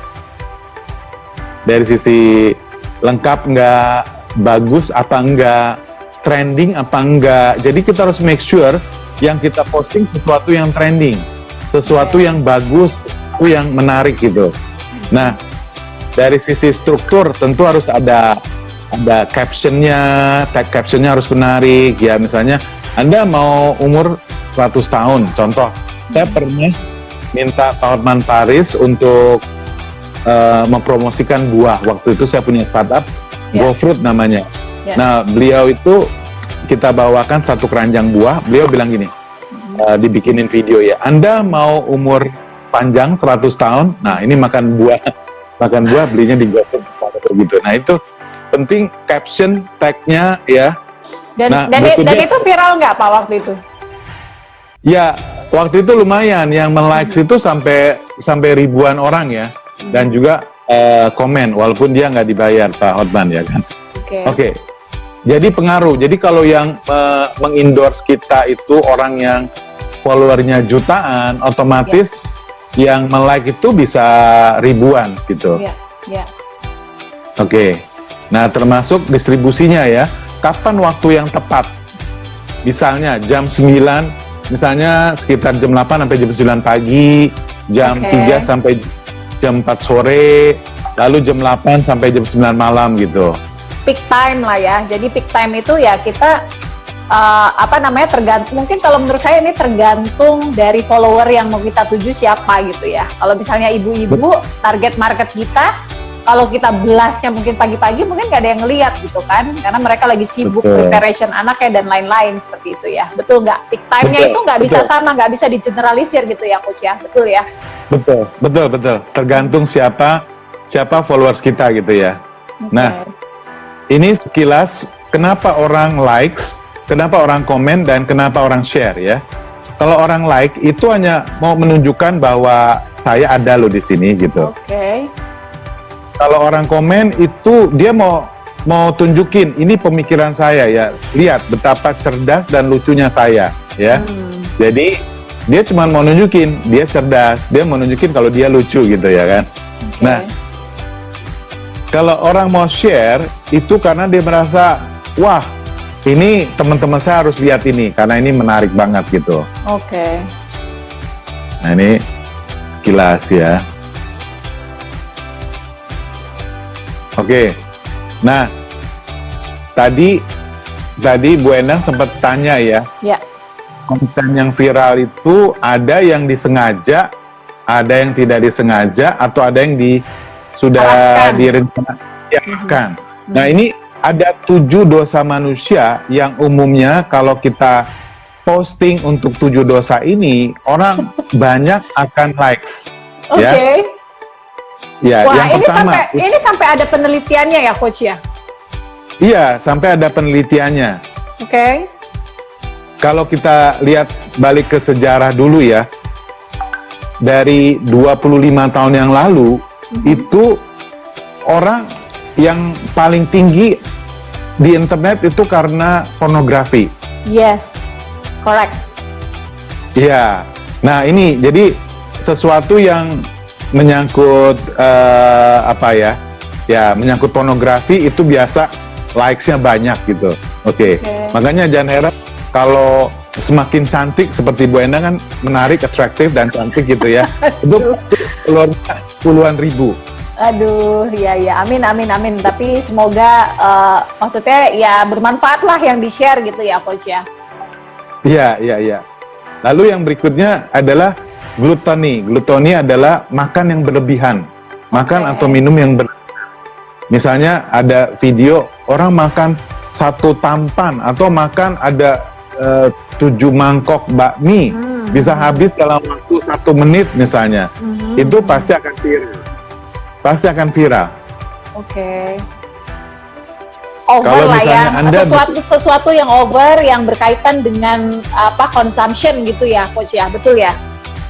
Speaker 3: Dari sisi lengkap nggak, bagus apa enggak, trending apa enggak. Jadi kita harus make sure yang kita posting sesuatu yang trending, sesuatu yang bagus, sesuatu yang menarik gitu. Nah dari sisi struktur tentu harus ada captionnya, tag captionnya harus menarik ya. Misalnya Anda mau umur 100 tahun, contoh saya pernah minta Pak Hotman Paris untuk mempromosikan buah. Waktu itu saya punya startup GoFruit namanya. Nah beliau itu kita bawakan satu keranjang buah, beliau bilang gini, dibikinin video ya, Anda mau umur panjang 100 tahun, nah ini makan buah belinya di GoFruit gitu. Nah itu penting caption, tag-nya ya.
Speaker 2: Dan itu viral nggak Pak waktu itu?
Speaker 3: Ya, waktu itu lumayan. Yang men-like itu sampai ribuan orang ya. Dan juga komen, walaupun dia nggak dibayar Pak Hotman ya kan. Oke. Jadi pengaruh. Jadi kalau yang meng-endorse kita itu orang yang followernya jutaan, otomatis yang men-like itu bisa ribuan gitu.
Speaker 2: Iya.
Speaker 3: Oke. Nah, termasuk distribusinya ya. Kapan waktu yang tepat? Misalnya jam 9, misalnya sekitar jam 8 sampai jam 9 pagi, jam 3 sampai jam 4 sore, lalu jam 8 sampai jam 9 malam gitu.
Speaker 2: Peak time lah ya. Jadi peak time itu ya kita tergantung, mungkin kalau menurut saya ini tergantung dari follower yang mau kita tuju siapa gitu ya. Kalau misalnya ibu-ibu, target market kita, kalau kita belasnya mungkin pagi-pagi mungkin nggak ada yang ngeliat gitu kan, karena mereka lagi sibuk preparation anaknya dan lain-lain seperti itu ya. Betul nggak? Peak time-nya itu nggak bisa sama, nggak bisa digeneralisir gitu ya Coach ya, betul ya?
Speaker 3: Betul. Tergantung siapa followers kita gitu ya. Nah, ini sekilas kenapa orang likes, kenapa orang komen, dan kenapa orang share ya. Kalau orang like itu hanya mau menunjukkan bahwa saya ada loh di sini gitu. Kalau orang komen itu dia mau tunjukin ini pemikiran saya ya, lihat betapa cerdas dan lucunya saya ya. Jadi dia cuma mau nunjukin dia cerdas, dia mau nunjukin kalau dia lucu gitu ya kan. Nah kalau orang mau share itu karena dia merasa wah ini teman-teman saya harus lihat ini karena ini menarik banget gitu. Nah ini sekilas ya. Nah tadi Bu Endang sempat tanya ya, konten yang viral itu ada yang disengaja, ada yang tidak disengaja, atau ada yang sudah direncanakan. Nah ini ada 7 dosa manusia yang umumnya kalau kita posting untuk 7 dosa ini, orang banyak akan likes. Ya,
Speaker 2: wah,
Speaker 3: yang pertama,
Speaker 2: ini sampai ada penelitiannya ya Coach ya?
Speaker 3: Iya, sampai ada penelitiannya. Kalau kita lihat balik ke sejarah dulu ya, dari 25 tahun yang lalu, itu orang yang paling tinggi di internet itu karena pornografi.
Speaker 2: Yes, correct.
Speaker 3: Iya, nah ini jadi sesuatu yang menyangkut menyangkut pornografi itu biasa likes-nya banyak gitu. Makanya jangan heran kalau semakin cantik seperti Bu Endang kan menarik, atraktif dan cantik gitu ya. Itu puluhan ribu.
Speaker 2: Aduh, ya amin. Tapi semoga maksudnya ya bermanfaat lah yang di-share gitu ya Coach ya.
Speaker 3: Iya. Lalu yang berikutnya adalah glutoni. Glutoni adalah makan yang berlebihan. Makan atau minum yang berlebihan. Misalnya ada video orang makan satu tampan atau makan ada 7 mangkok bakmi bisa habis dalam waktu 1 menit misalnya, itu pasti akan viral. Pasti akan viral.
Speaker 2: Oke. Over
Speaker 3: Kalau
Speaker 2: lah ya,
Speaker 3: misalnya Anda
Speaker 2: sesuatu yang over yang berkaitan dengan consumption gitu ya, Coach ya, betul ya?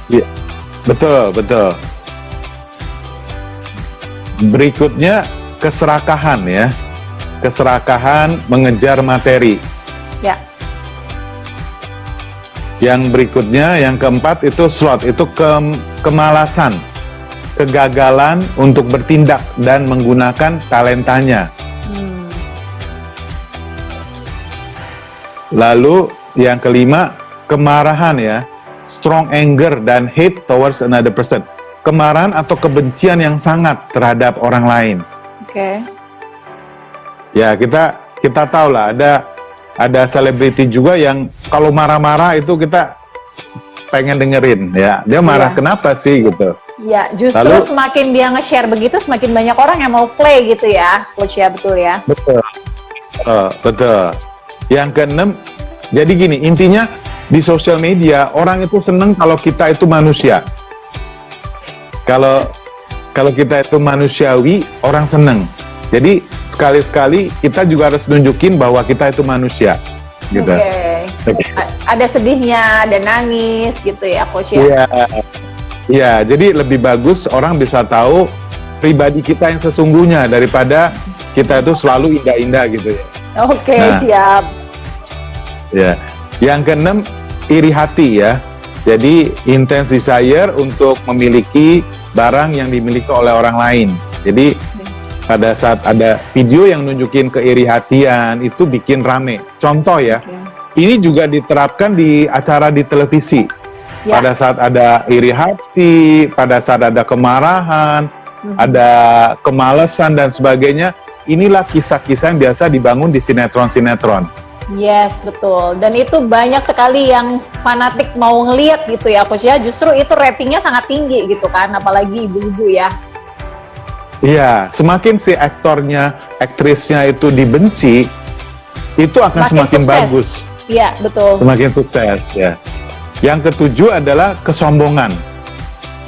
Speaker 3: Iya, betul. Berikutnya keserakahan ya, keserakahan mengejar materi.
Speaker 2: Ya.
Speaker 3: Yang berikutnya, yang keempat itu sloth, itu kemalasan, kegagalan untuk bertindak dan menggunakan talentanya. Lalu yang kelima, kemarahan ya, strong anger dan hate towards another person. Kemarahan atau kebencian yang sangat terhadap orang lain.
Speaker 2: Oke.
Speaker 3: Ya, kita tahu lah, ada selebriti juga yang kalau marah-marah itu kita pengen dengerin ya. Dia marah kenapa sih gitu.
Speaker 2: Ya, justru semakin dia nge-share begitu, semakin banyak orang yang mau play gitu ya, Coach ya, betul ya?
Speaker 3: Betul. Yang keenam, jadi gini, intinya di sosial media orang itu seneng kalau kita itu manusia. Kalau kita itu manusiawi, orang seneng. Jadi sekali-sekali kita juga harus nunjukin bahwa kita itu manusia, gitu.
Speaker 2: Oke. Ada sedihnya, ada nangis, gitu ya, Coach ya?
Speaker 3: Iya. Jadi lebih bagus orang bisa tahu pribadi kita yang sesungguhnya daripada kita itu selalu indah-indah gitu ya.
Speaker 2: Oke, siap.
Speaker 3: Ya. Yang keenam, iri hati ya. Jadi intense desire untuk memiliki barang yang dimiliki oleh orang lain. Jadi pada saat ada video yang nunjukin keiri hatian itu bikin rame. Contoh ya, ini juga diterapkan di acara di televisi. Pada saat ada iri hati, pada saat ada kemarahan, ada kemalasan dan sebagainya, inilah kisah-kisah yang biasa dibangun di sinetron-sinetron.
Speaker 2: Yes, betul. Dan itu banyak sekali yang fanatik mau ngeliat gitu ya, Coach ya. Justru itu ratingnya sangat tinggi gitu kan, apalagi ibu-ibu ya.
Speaker 3: Iya, semakin si aktornya, aktrisnya itu dibenci, itu akan semakin bagus.
Speaker 2: Iya, betul.
Speaker 3: Semakin sukses, ya. Yang ketujuh adalah kesombongan,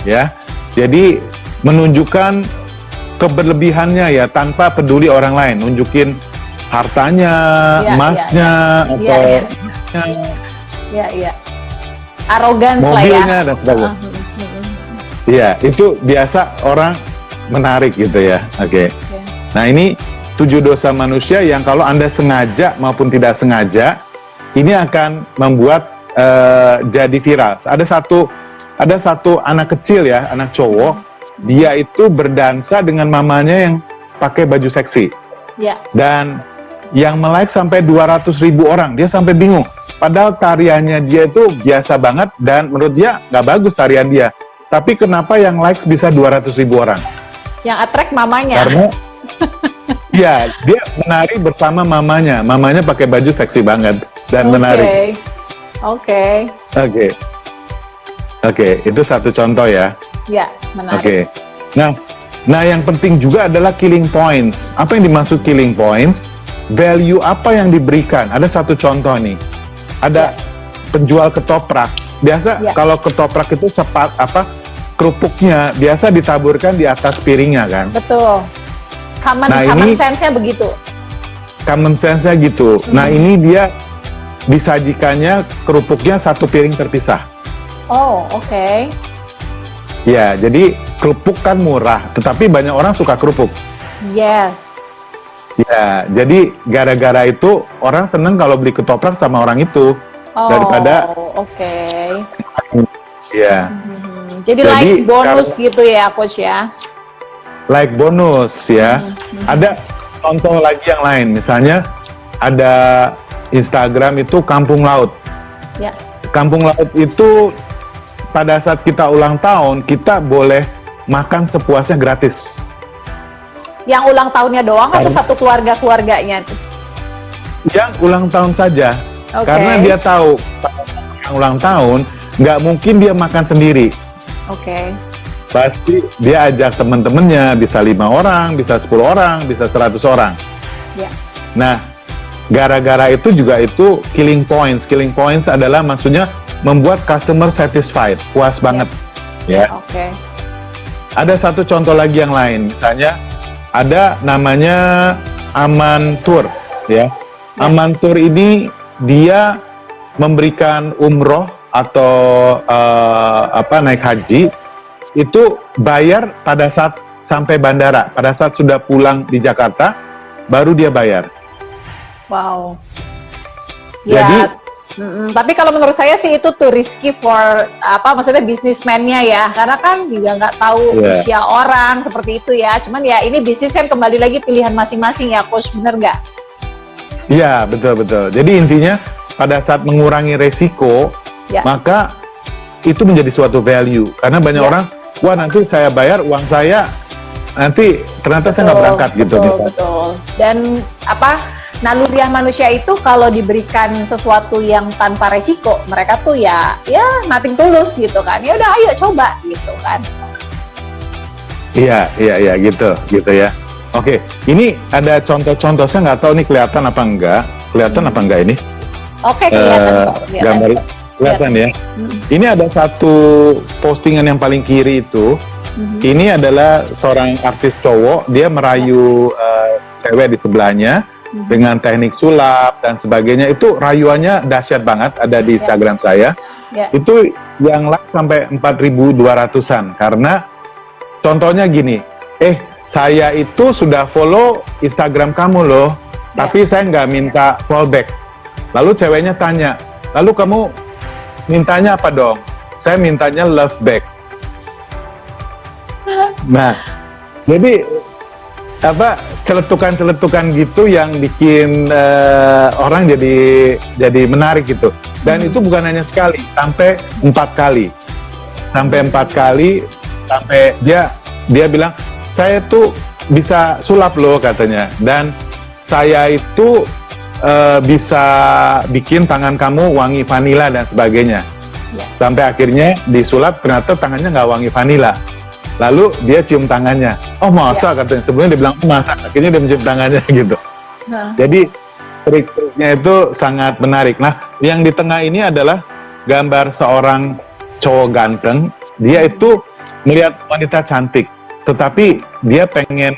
Speaker 3: ya. Jadi menunjukkan keberlebihannya ya, tanpa peduli orang lain, nunjukin hartanya, emasnya, atau
Speaker 2: arogan lah ya.
Speaker 3: Mobilnya dan sebagainya. Iya, itu biasa orang menarik gitu ya. Oke. Nah, ini 7 dosa manusia yang kalau Anda sengaja maupun tidak sengaja, ini akan membuat jadi viral. Ada satu anak kecil ya, anak cowok, dia itu berdansa dengan mamanya yang pakai baju seksi. Dan yang like sampai 200.000 orang, dia sampai bingung. Padahal tariannya dia itu biasa banget dan menurut dia nggak bagus tarian dia. Tapi kenapa yang likes bisa 200.000 orang?
Speaker 2: Yang attract mamanya.
Speaker 3: Karena ya, dia menari bersama mamanya. Mamanya pakai baju seksi banget dan menari. Oke, itu satu contoh ya.
Speaker 2: Ya, menarik.
Speaker 3: Nah, yang penting juga adalah killing points. Apa yang dimaksud killing points? Value apa yang diberikan? Ada satu contoh nih. Ada penjual ketoprak. Biasa kalau ketoprak itu kerupuknya biasa ditaburkan di atas piringnya kan? Betul.
Speaker 2: Common sense-nya begitu.
Speaker 3: Common sense-nya gitu. Nah, ini dia disajikannya kerupuknya satu piring terpisah.
Speaker 2: Oh, oke.
Speaker 3: Ya, jadi kerupuk kan murah, tetapi banyak orang suka kerupuk.
Speaker 2: Yes.
Speaker 3: Ya, jadi gara-gara itu orang seneng kalau beli ketoprak sama orang itu daripada. Ya.
Speaker 2: Jadi like bonus gitu ya, Coach ya.
Speaker 3: Like bonus ya. Ada contoh lagi yang lain, misalnya ada Instagram itu Kampung Laut.
Speaker 2: Ya.
Speaker 3: Kampung Laut itu pada saat kita ulang tahun, kita boleh makan sepuasnya gratis.
Speaker 2: Yang ulang tahunnya doang atau satu keluarga-keluarganya?
Speaker 3: Yang ulang tahun saja. Karena dia tahu yang ulang tahun, nggak mungkin dia makan sendiri. Pasti dia ajak teman-temannya, bisa 5 orang, bisa 10 orang, bisa 100 orang. Nah, gara-gara itu juga itu killing points. Killing points adalah maksudnya membuat customer satisfied, puas banget. Ya.
Speaker 2: Oke.
Speaker 3: Ada satu contoh lagi yang lain, misalnya ada namanya Aman Tour, ya. Aman Tour ini dia memberikan umroh atau naik haji itu bayar pada saat sampai bandara, pada saat sudah pulang di Jakarta baru dia bayar.
Speaker 2: Wow.
Speaker 3: Jadi,
Speaker 2: Ya, tapi kalau menurut saya sih itu too risky for maksudnya bisnismennya ya, karena kan juga nggak tahu usia orang seperti itu ya. Cuman ya ini bisnis kan kembali lagi pilihan masing-masing ya, Coach, bener nggak?
Speaker 3: iya betul. Jadi intinya pada saat mengurangi resiko, maka itu menjadi suatu value. Karena banyak orang, wah nanti saya bayar uang saya, nanti ternyata saya nggak berangkat gitu.
Speaker 2: Betul. Dan naluriah manusia itu kalau diberikan sesuatu yang tanpa resiko, mereka tuh ya nothing tulus gitu kan. Ya udah ayo coba gitu kan.
Speaker 3: Iya gitu ya. Oke, ini ada contoh-contoh, saya nggak tahu nih kelihatan apa enggak ini.
Speaker 2: Oke, kelihatan kok.
Speaker 3: Gambar kelihatan ya. Ini ada satu postingan yang paling kiri itu. Ini adalah seorang artis cowok, dia merayu cewek di sebelahnya dengan teknik sulap dan sebagainya. Itu rayuannya dahsyat banget, ada di Instagram saya. Itu yang like sampai 4.200-an karena contohnya gini, saya itu sudah follow Instagram kamu loh, tapi saya nggak minta fallback. Lalu ceweknya tanya, lalu kamu mintanya apa dong? Saya mintanya love back. Nah, jadi celetukan-celetukan gitu yang bikin orang jadi menarik gitu. Dan itu bukan hanya sekali, sampai 4 kali. Sampai dia bilang, saya tuh bisa sulap loh katanya. Dan saya itu bisa bikin tangan kamu wangi vanila dan sebagainya. Sampai akhirnya disulap, ternyata tangannya nggak wangi vanila. Lalu dia cium tangannya. Oh masa katanya, sebelumnya dia bilang masa, akhirnya dia mencium tangannya gitu. Jadi trik-triknya itu sangat menarik. Nah, yang di tengah ini adalah gambar seorang cowok ganteng. Dia itu melihat wanita cantik, tetapi dia pengen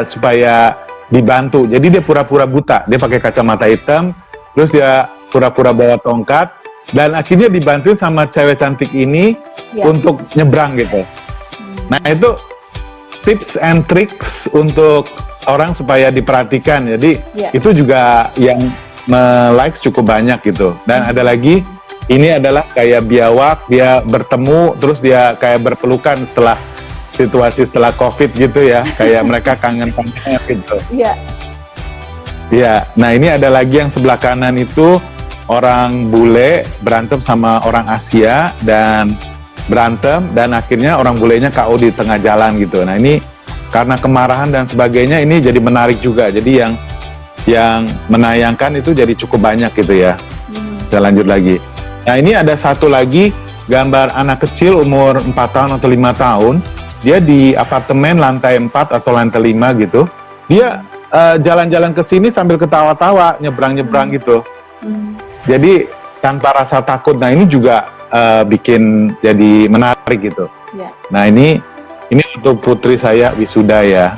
Speaker 3: supaya dibantu. Jadi dia pura-pura buta. Dia pakai kacamata hitam, terus dia pura-pura bawa tongkat, dan akhirnya dibantuin sama cewek cantik ini untuk nyebrang gitu. Nah itu tips and tricks untuk orang supaya diperhatikan. Jadi itu juga yang likes cukup banyak gitu. Dan ada lagi, ini adalah kayak biawak, dia bertemu terus dia kayak berpelukan setelah situasi setelah COVID gitu ya, kayak mereka kangen-kangen gitu. Iya. Nah ini ada lagi yang sebelah kanan itu orang bule berantem sama orang Asia dan akhirnya orang bulenya KO di tengah jalan gitu. Nah ini karena kemarahan dan sebagainya, ini jadi menarik juga. Jadi yang menayangkan itu jadi cukup banyak gitu ya. Saya lanjut lagi. Nah ini ada satu lagi gambar anak kecil umur 4 tahun atau 5 tahun. Dia di apartemen lantai 4 atau lantai 5 gitu. Dia jalan-jalan ke sini sambil ketawa-tawa, nyebrang-nyebrang gitu. Jadi tanpa rasa takut. Nah ini juga bikin jadi menarik gitu. Nah ini untuk putri saya wisuda ya.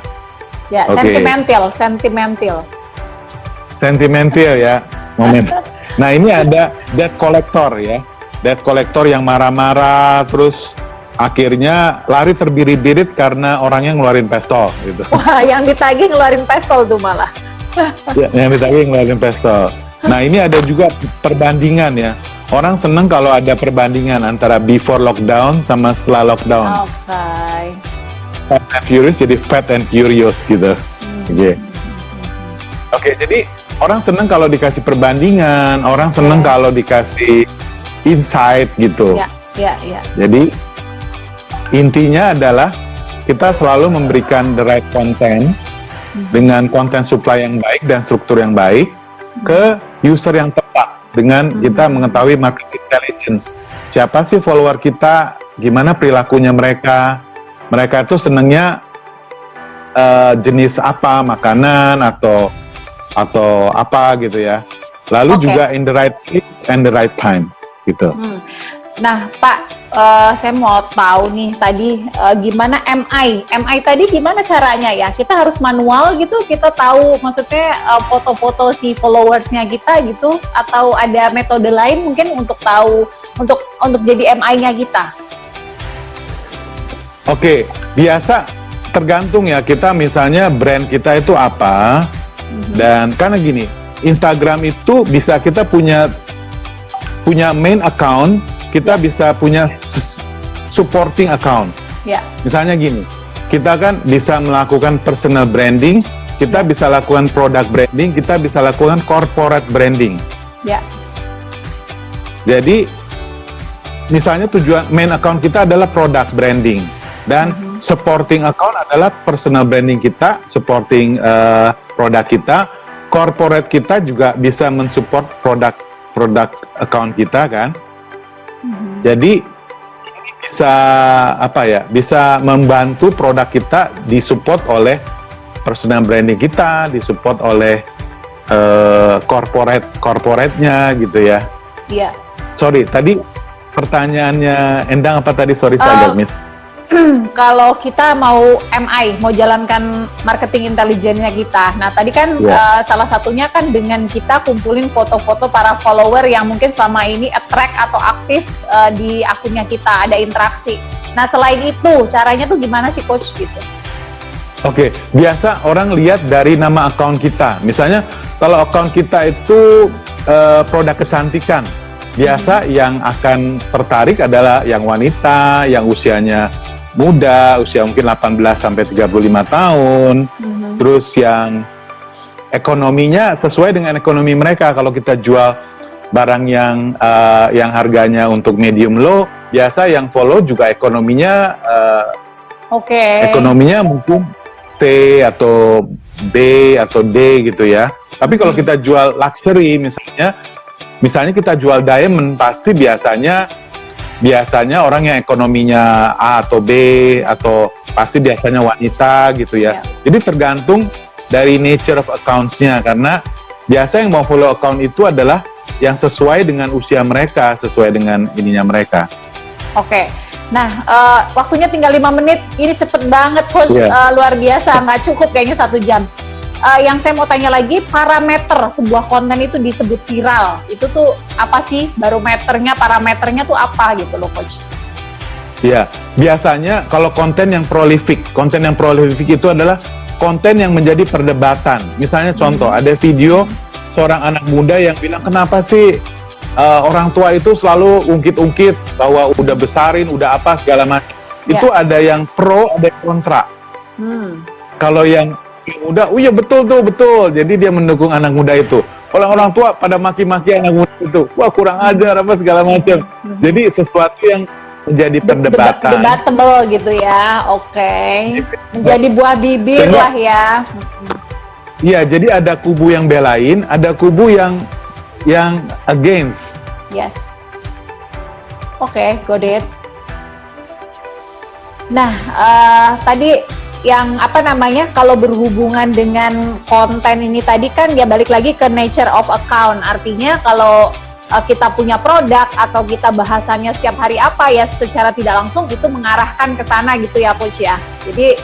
Speaker 3: Sentimental ya momen. Nah ini ada debt collector ya. Debt collector yang marah-marah terus akhirnya lari terbirit-birit karena orangnya ngeluarin pistol gitu.
Speaker 2: Wah, yang ditagih ngeluarin pistol tuh malah.
Speaker 3: Yang ditagih ngeluarin pistol. Nah ini ada juga perbandingan ya. Orang seneng kalau ada perbandingan antara before lockdown sama setelah lockdown. Fast and Furious jadi Fat and Furious gitu. Oke, jadi orang seneng kalau dikasih perbandingan, orang seneng kalau dikasih insight gitu. Jadi intinya adalah kita selalu memberikan the right content dengan konten supply yang baik dan struktur yang baik ke user yang tepat dengan kita mengetahui market intelligence. Siapa sih follower kita, gimana perilakunya mereka itu senengnya jenis apa, makanan atau atau apa gitu ya. Lalu
Speaker 2: Oke.
Speaker 3: juga in the right place and the right time gitu.
Speaker 2: Nah, Pak, saya mau tahu nih tadi gimana MI tadi gimana caranya ya? Kita harus manual gitu, kita tahu maksudnya foto-foto si followersnya kita gitu, atau ada metode lain mungkin untuk tahu untuk jadi MI-nya kita?
Speaker 3: Oke, biasa tergantung ya, kita misalnya brand kita itu apa, dan karena gini, Instagram itu bisa kita punya main account, kita bisa punya supporting account.
Speaker 2: Ya.
Speaker 3: Misalnya gini, kita kan bisa melakukan personal branding, kita bisa lakukan product branding, kita bisa lakukan corporate branding.
Speaker 2: Ya.
Speaker 3: Jadi, misalnya tujuan main account kita adalah product branding, dan supporting account adalah personal branding kita, supporting produk kita. Corporate kita juga bisa mensupport produk account kita kan. Jadi bisa apa ya? Bisa membantu produk kita disupport oleh personal branding kita, disupport oleh corporate-nya gitu ya.
Speaker 2: Iya.
Speaker 3: Sorry, tadi pertanyaannya Endang apa tadi? Sorry, saya agak miss.
Speaker 2: Kalau kita mau MI, mau jalankan marketing intelijennya kita. Nah, tadi kan salah satunya kan dengan kita kumpulin foto-foto para follower yang mungkin selama ini attract atau aktif di akunnya kita, ada interaksi. Nah, selain itu, caranya tuh gimana sih, Coach, gitu?
Speaker 3: Oke, biasa orang lihat dari nama account kita. Misalnya, kalau account kita itu produk kecantikan, biasa yang akan tertarik adalah yang wanita, yang usianya muda, usia mungkin 18 sampai 35 tahun. Terus yang ekonominya sesuai dengan ekonomi mereka. Kalau kita jual barang yang harganya untuk medium low, biasa yang follow juga ekonominya ekonominya mungkin C atau B atau D gitu ya. Tapi kalau kita jual luxury misalnya kita jual diamond, pasti biasanya orang yang ekonominya A atau B, atau pasti biasanya wanita gitu ya. Jadi tergantung dari nature of accounts-nya, karena biasa yang mau follow account itu adalah yang sesuai dengan usia mereka, sesuai dengan ininya mereka.
Speaker 2: Oke. Nah, waktunya tinggal 5 menit, ini cepet banget, Coach, luar biasa, nggak cukup kayaknya 1 jam. Yang saya mau tanya lagi, parameter sebuah konten itu disebut viral, itu tuh apa sih? Parameternya tuh apa gitu loh, Coach?
Speaker 3: Iya, biasanya kalau konten yang prolific itu adalah konten yang menjadi perdebatan. Misalnya contoh, ada video seorang anak muda yang bilang, kenapa sih orang tua itu selalu ungkit-ungkit bahwa udah besarin, udah apa segala macam. Itu ada yang pro, ada yang kontra. Kalau yang muda, oh iya betul. Jadi dia mendukung anak muda itu. Orang tua pada maki-maki anak muda itu, wah kurang ajar apa segala macam. Jadi sesuatu yang menjadi perdebatan.
Speaker 2: Debatable gitu ya, oke. Menjadi buah bibir lah ya.
Speaker 3: Iya, jadi ada kubu yang belain, ada kubu yang against.
Speaker 2: Yes. Oke, got it. Nah, tadi yang kalau berhubungan dengan konten ini tadi kan ya balik lagi ke nature of account. Artinya kalau kita punya produk atau kita bahasannya setiap hari apa ya, secara tidak langsung itu mengarahkan ke sana gitu ya, Coach ya. Jadi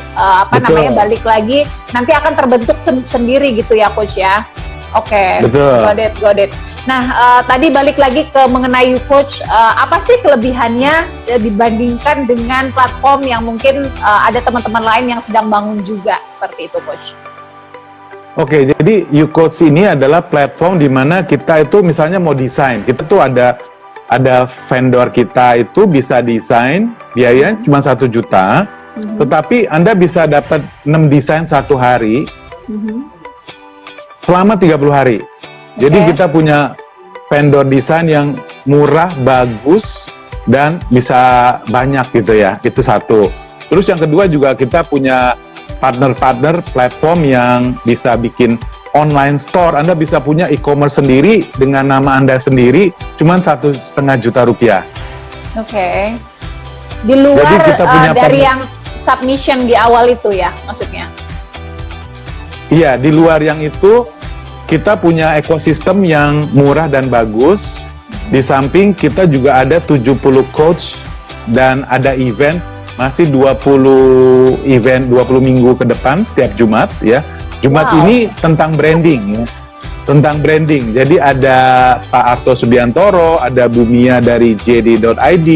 Speaker 2: balik lagi nanti akan terbentuk sendiri gitu ya, Coach ya. Oke. Got it. Nah, tadi balik lagi ke mengenai Coach, apa sih kelebihannya dibandingkan dengan platform yang mungkin ada teman-teman lain yang sedang bangun juga seperti itu, Coach?
Speaker 3: Oke, jadi YouCoach ini adalah platform di mana kita itu misalnya mau desain, kita tuh ada vendor kita itu bisa desain, biayanya cuma 1 juta, tetapi Anda bisa dapat 6 desain 1 hari selama 30 hari. Jadi kita punya vendor desain yang murah, bagus, dan bisa banyak gitu ya, itu satu. Terus yang kedua juga kita punya partner-partner platform yang bisa bikin online store. Anda bisa punya e-commerce sendiri dengan nama Anda sendiri, cuman 1,5 juta rupiah.
Speaker 2: Oke. Di luar dari yang submission di awal itu ya, maksudnya?
Speaker 3: Iya, di luar yang itu kita punya ekosistem yang murah dan bagus. Di samping kita juga ada 70 coach dan ada event, masih 20 event 20 minggu ke depan setiap Jumat ya. Jumat ini tentang branding ya. Tentang branding. Jadi ada Pak Arto Subiantoro, ada Bumia dari JD.id,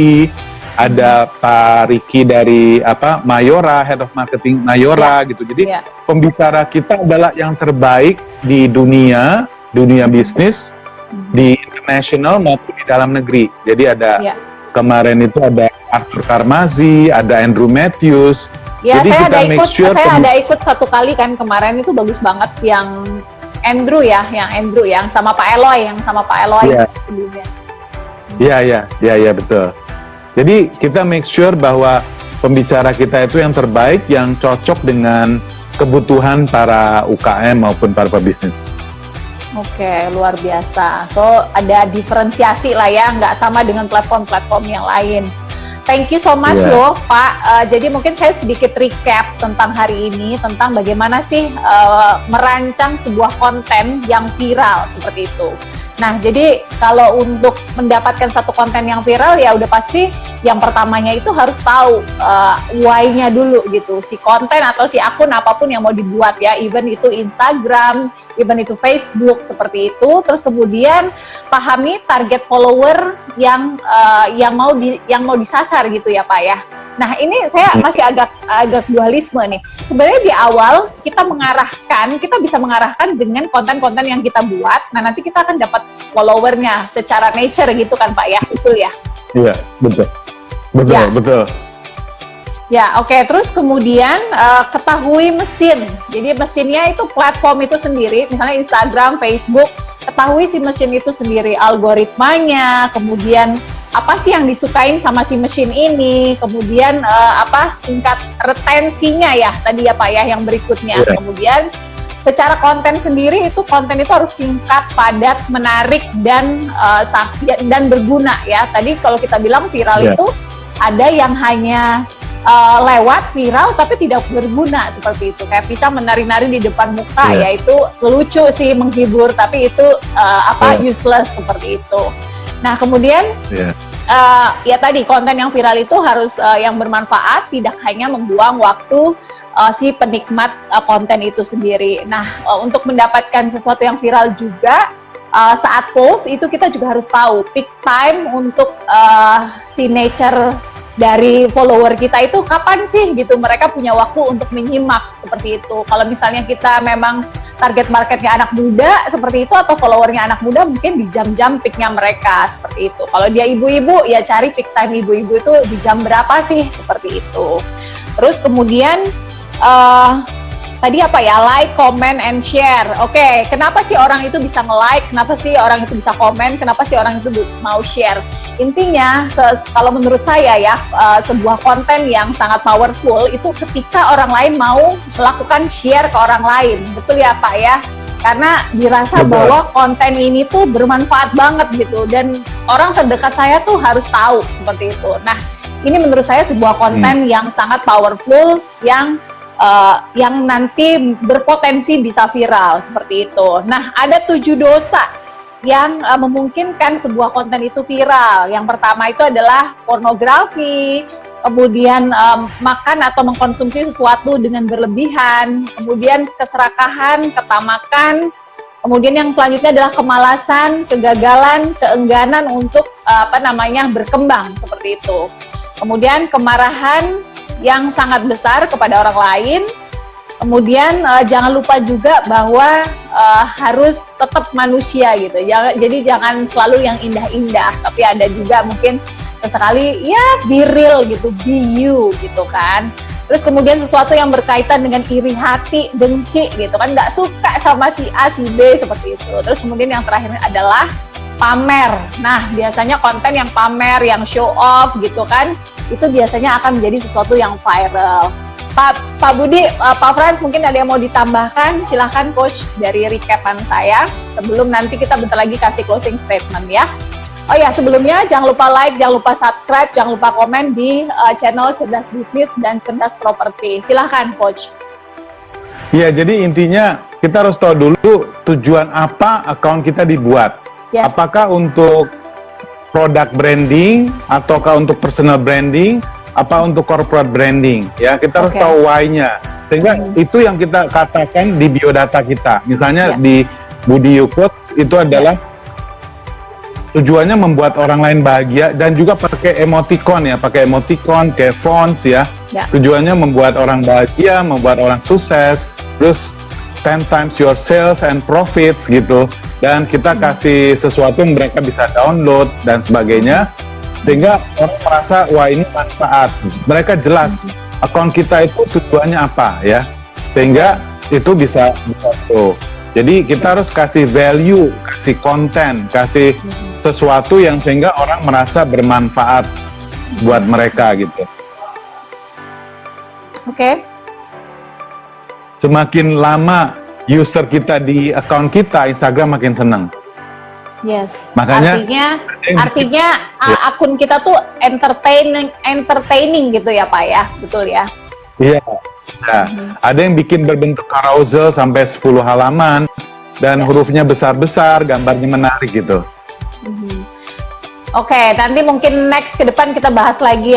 Speaker 3: ada Pak Riki dari Mayora, Head of Marketing Mayora gitu. Jadi pembicara kita adalah yang terbaik di dunia bisnis, di international maupun di dalam negeri. Jadi ada kemarin itu ada Arthur Karmazi, ada Andrew Matthews.
Speaker 2: Ya,
Speaker 3: jadi
Speaker 2: saya
Speaker 3: kita
Speaker 2: ada ikut satu kali kan kemarin, itu bagus banget yang Andrew yang sama Pak Eloy sebelumnya. Iya betul. Jadi kita make sure bahwa pembicara kita itu yang terbaik, yang cocok dengan kebutuhan para UKM maupun para pebisnis. Oke, luar biasa. So ada diferensiasi lah ya, nggak sama dengan platform-platform yang lain. Thank you so much loh Pak. Jadi mungkin saya sedikit recap tentang hari ini, tentang bagaimana sih merancang sebuah konten yang viral seperti itu. Nah, jadi kalau untuk mendapatkan satu konten yang viral ya udah pasti yang pertamanya itu harus tahu why-nya dulu gitu. Si konten atau si akun apapun yang mau dibuat ya, even itu Instagram, even itu Facebook seperti itu. Terus kemudian pahami target follower yang mau disasar gitu ya Pak ya. Nah, ini saya masih agak dualisme nih. Sebenarnya di awal kita bisa mengarahkan dengan konten-konten yang kita buat. Nah, nanti kita akan dapat followernya secara nature gitu kan Pak ya, betul ya?
Speaker 3: Iya, betul. Betul.
Speaker 2: Ya, oke. Terus kemudian ketahui mesin. Jadi mesinnya itu platform itu sendiri, misalnya Instagram, Facebook, ketahui si mesin itu sendiri, algoritmanya, kemudian apa sih yang disukain sama si mesin ini, kemudian tingkat retensinya ya tadi ya Pak ya yang berikutnya. Kemudian secara konten sendiri konten itu harus singkat, padat, menarik dan berguna ya. Tadi kalau kita bilang viral itu ada yang hanya lewat viral tapi tidak berguna seperti itu, kayak bisa menari-nari di depan muka yaitu lucu sih, menghibur, tapi itu useless seperti itu. Nah kemudian ya tadi konten yang viral itu harus yang bermanfaat, tidak hanya membuang waktu si penikmat konten itu sendiri. Nah untuk mendapatkan sesuatu yang viral juga saat post itu kita juga harus tahu peak time untuk si nature dari follower kita itu kapan sih gitu, mereka punya waktu untuk menyimak seperti itu. Kalau misalnya kita memang target marketnya anak muda seperti itu, atau followernya anak muda, mungkin di jam-jam peaknya mereka seperti itu. Kalau dia ibu-ibu ya cari peak time ibu-ibu itu di jam berapa sih seperti itu. Terus kemudian tadi like, comment, and share. Oke, kenapa sih orang itu bisa nge-like, kenapa sih orang itu bisa komen, kenapa sih orang itu mau share. Intinya, kalau menurut saya ya, sebuah konten yang sangat powerful itu ketika orang lain mau melakukan share ke orang lain. Betul ya Pak ya? Karena dirasa bahwa konten ini tuh bermanfaat banget gitu, dan orang terdekat saya tuh harus tahu seperti itu. Nah, ini menurut saya sebuah konten yang sangat powerful, yang nanti berpotensi bisa viral seperti itu. Nah, ada 7 dosa yang memungkinkan sebuah konten itu viral. Yang pertama itu adalah pornografi, kemudian makan atau mengkonsumsi sesuatu dengan berlebihan, kemudian keserakahan, ketamakan, kemudian yang selanjutnya adalah kemalasan, kegagalan, keengganan untuk berkembang seperti itu. Kemudian kemarahan yang sangat besar kepada orang lain. Kemudian jangan lupa juga bahwa harus tetap manusia gitu. Jadi jangan selalu yang indah-indah, tapi ada juga mungkin sesekali ya be real gitu, be you gitu kan. Terus kemudian sesuatu yang berkaitan dengan iri hati, dengki gitu kan, nggak suka sama si A, si B seperti itu. Terus kemudian yang terakhir adalah pamer. Nah, biasanya konten yang pamer, yang show off gitu kan, itu biasanya akan menjadi sesuatu yang viral. Pak Budi, Pak Frans mungkin ada yang mau ditambahkan, silahkan Coach dari recapan saya, sebelum nanti kita bentar lagi kasih closing statement ya. Oh ya, sebelumnya jangan lupa like, jangan lupa subscribe, jangan lupa komen di channel Cerdas Bisnis dan Cerdas Properti. Silahkan Coach.
Speaker 3: Ya, jadi intinya kita harus tahu dulu tujuan apa account kita dibuat.
Speaker 2: Yes.
Speaker 3: Apakah untuk product branding, ataukah untuk personal branding, apa untuk corporate branding. Ya, kita harus
Speaker 2: Oke.
Speaker 3: tahu why-nya. Sehingga itu yang kita katakan di biodata kita. Misalnya di Budi Coach itu adalah tujuannya membuat orang lain bahagia, dan juga pakai emoticon ya, pakai emoticon, kayak fonts ya. Tujuannya membuat orang bahagia, membuat orang sukses, terus 10 times your sales and profits gitu. Dan kita kasih sesuatu yang mereka bisa download dan sebagainya, sehingga orang merasa wah ini manfaat. Mereka jelas akun kita itu tujuannya apa ya, sehingga itu bisa tuh. Jadi kita harus kasih value, kasih konten, kasih sesuatu yang sehingga orang merasa bermanfaat buat mereka gitu.
Speaker 2: Oke.
Speaker 3: Semakin lama user kita di account kita, Instagram makin senang.
Speaker 2: Yes.
Speaker 3: Makanya
Speaker 2: artinya akun kita tuh entertaining gitu ya Pak ya, betul ya?
Speaker 3: Iya. Nah, ada yang bikin berbentuk carousel sampai 10 halaman dan hurufnya besar-besar, gambarnya menarik gitu.
Speaker 2: Oke, nanti mungkin next ke depan kita bahas lagi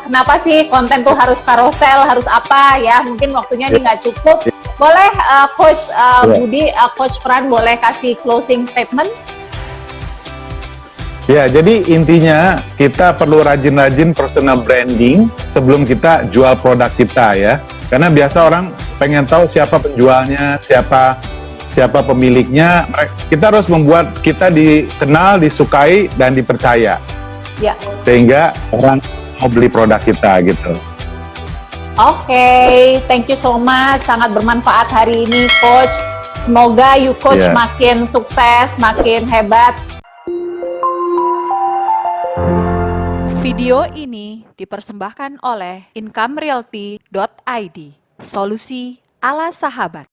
Speaker 2: kenapa sih konten tuh harus carousel, harus apa ya? Mungkin waktunya ini nggak cukup. Boleh Coach Budi, Coach Fran boleh kasih closing statement?
Speaker 3: Ya, jadi intinya kita perlu rajin-rajin personal branding sebelum kita jual produk kita ya. Karena biasa orang pengen tahu siapa penjualnya, siapa pemiliknya. Kita harus membuat kita dikenal, disukai, dan dipercaya.
Speaker 2: Ya.
Speaker 3: Sehingga orang mau beli produk kita gitu.
Speaker 2: Oke, thank you so much. Sangat bermanfaat hari ini, Coach. Semoga Coach makin sukses, makin hebat.
Speaker 1: Video ini dipersembahkan oleh incomerealty.id, solusi ala sahabat.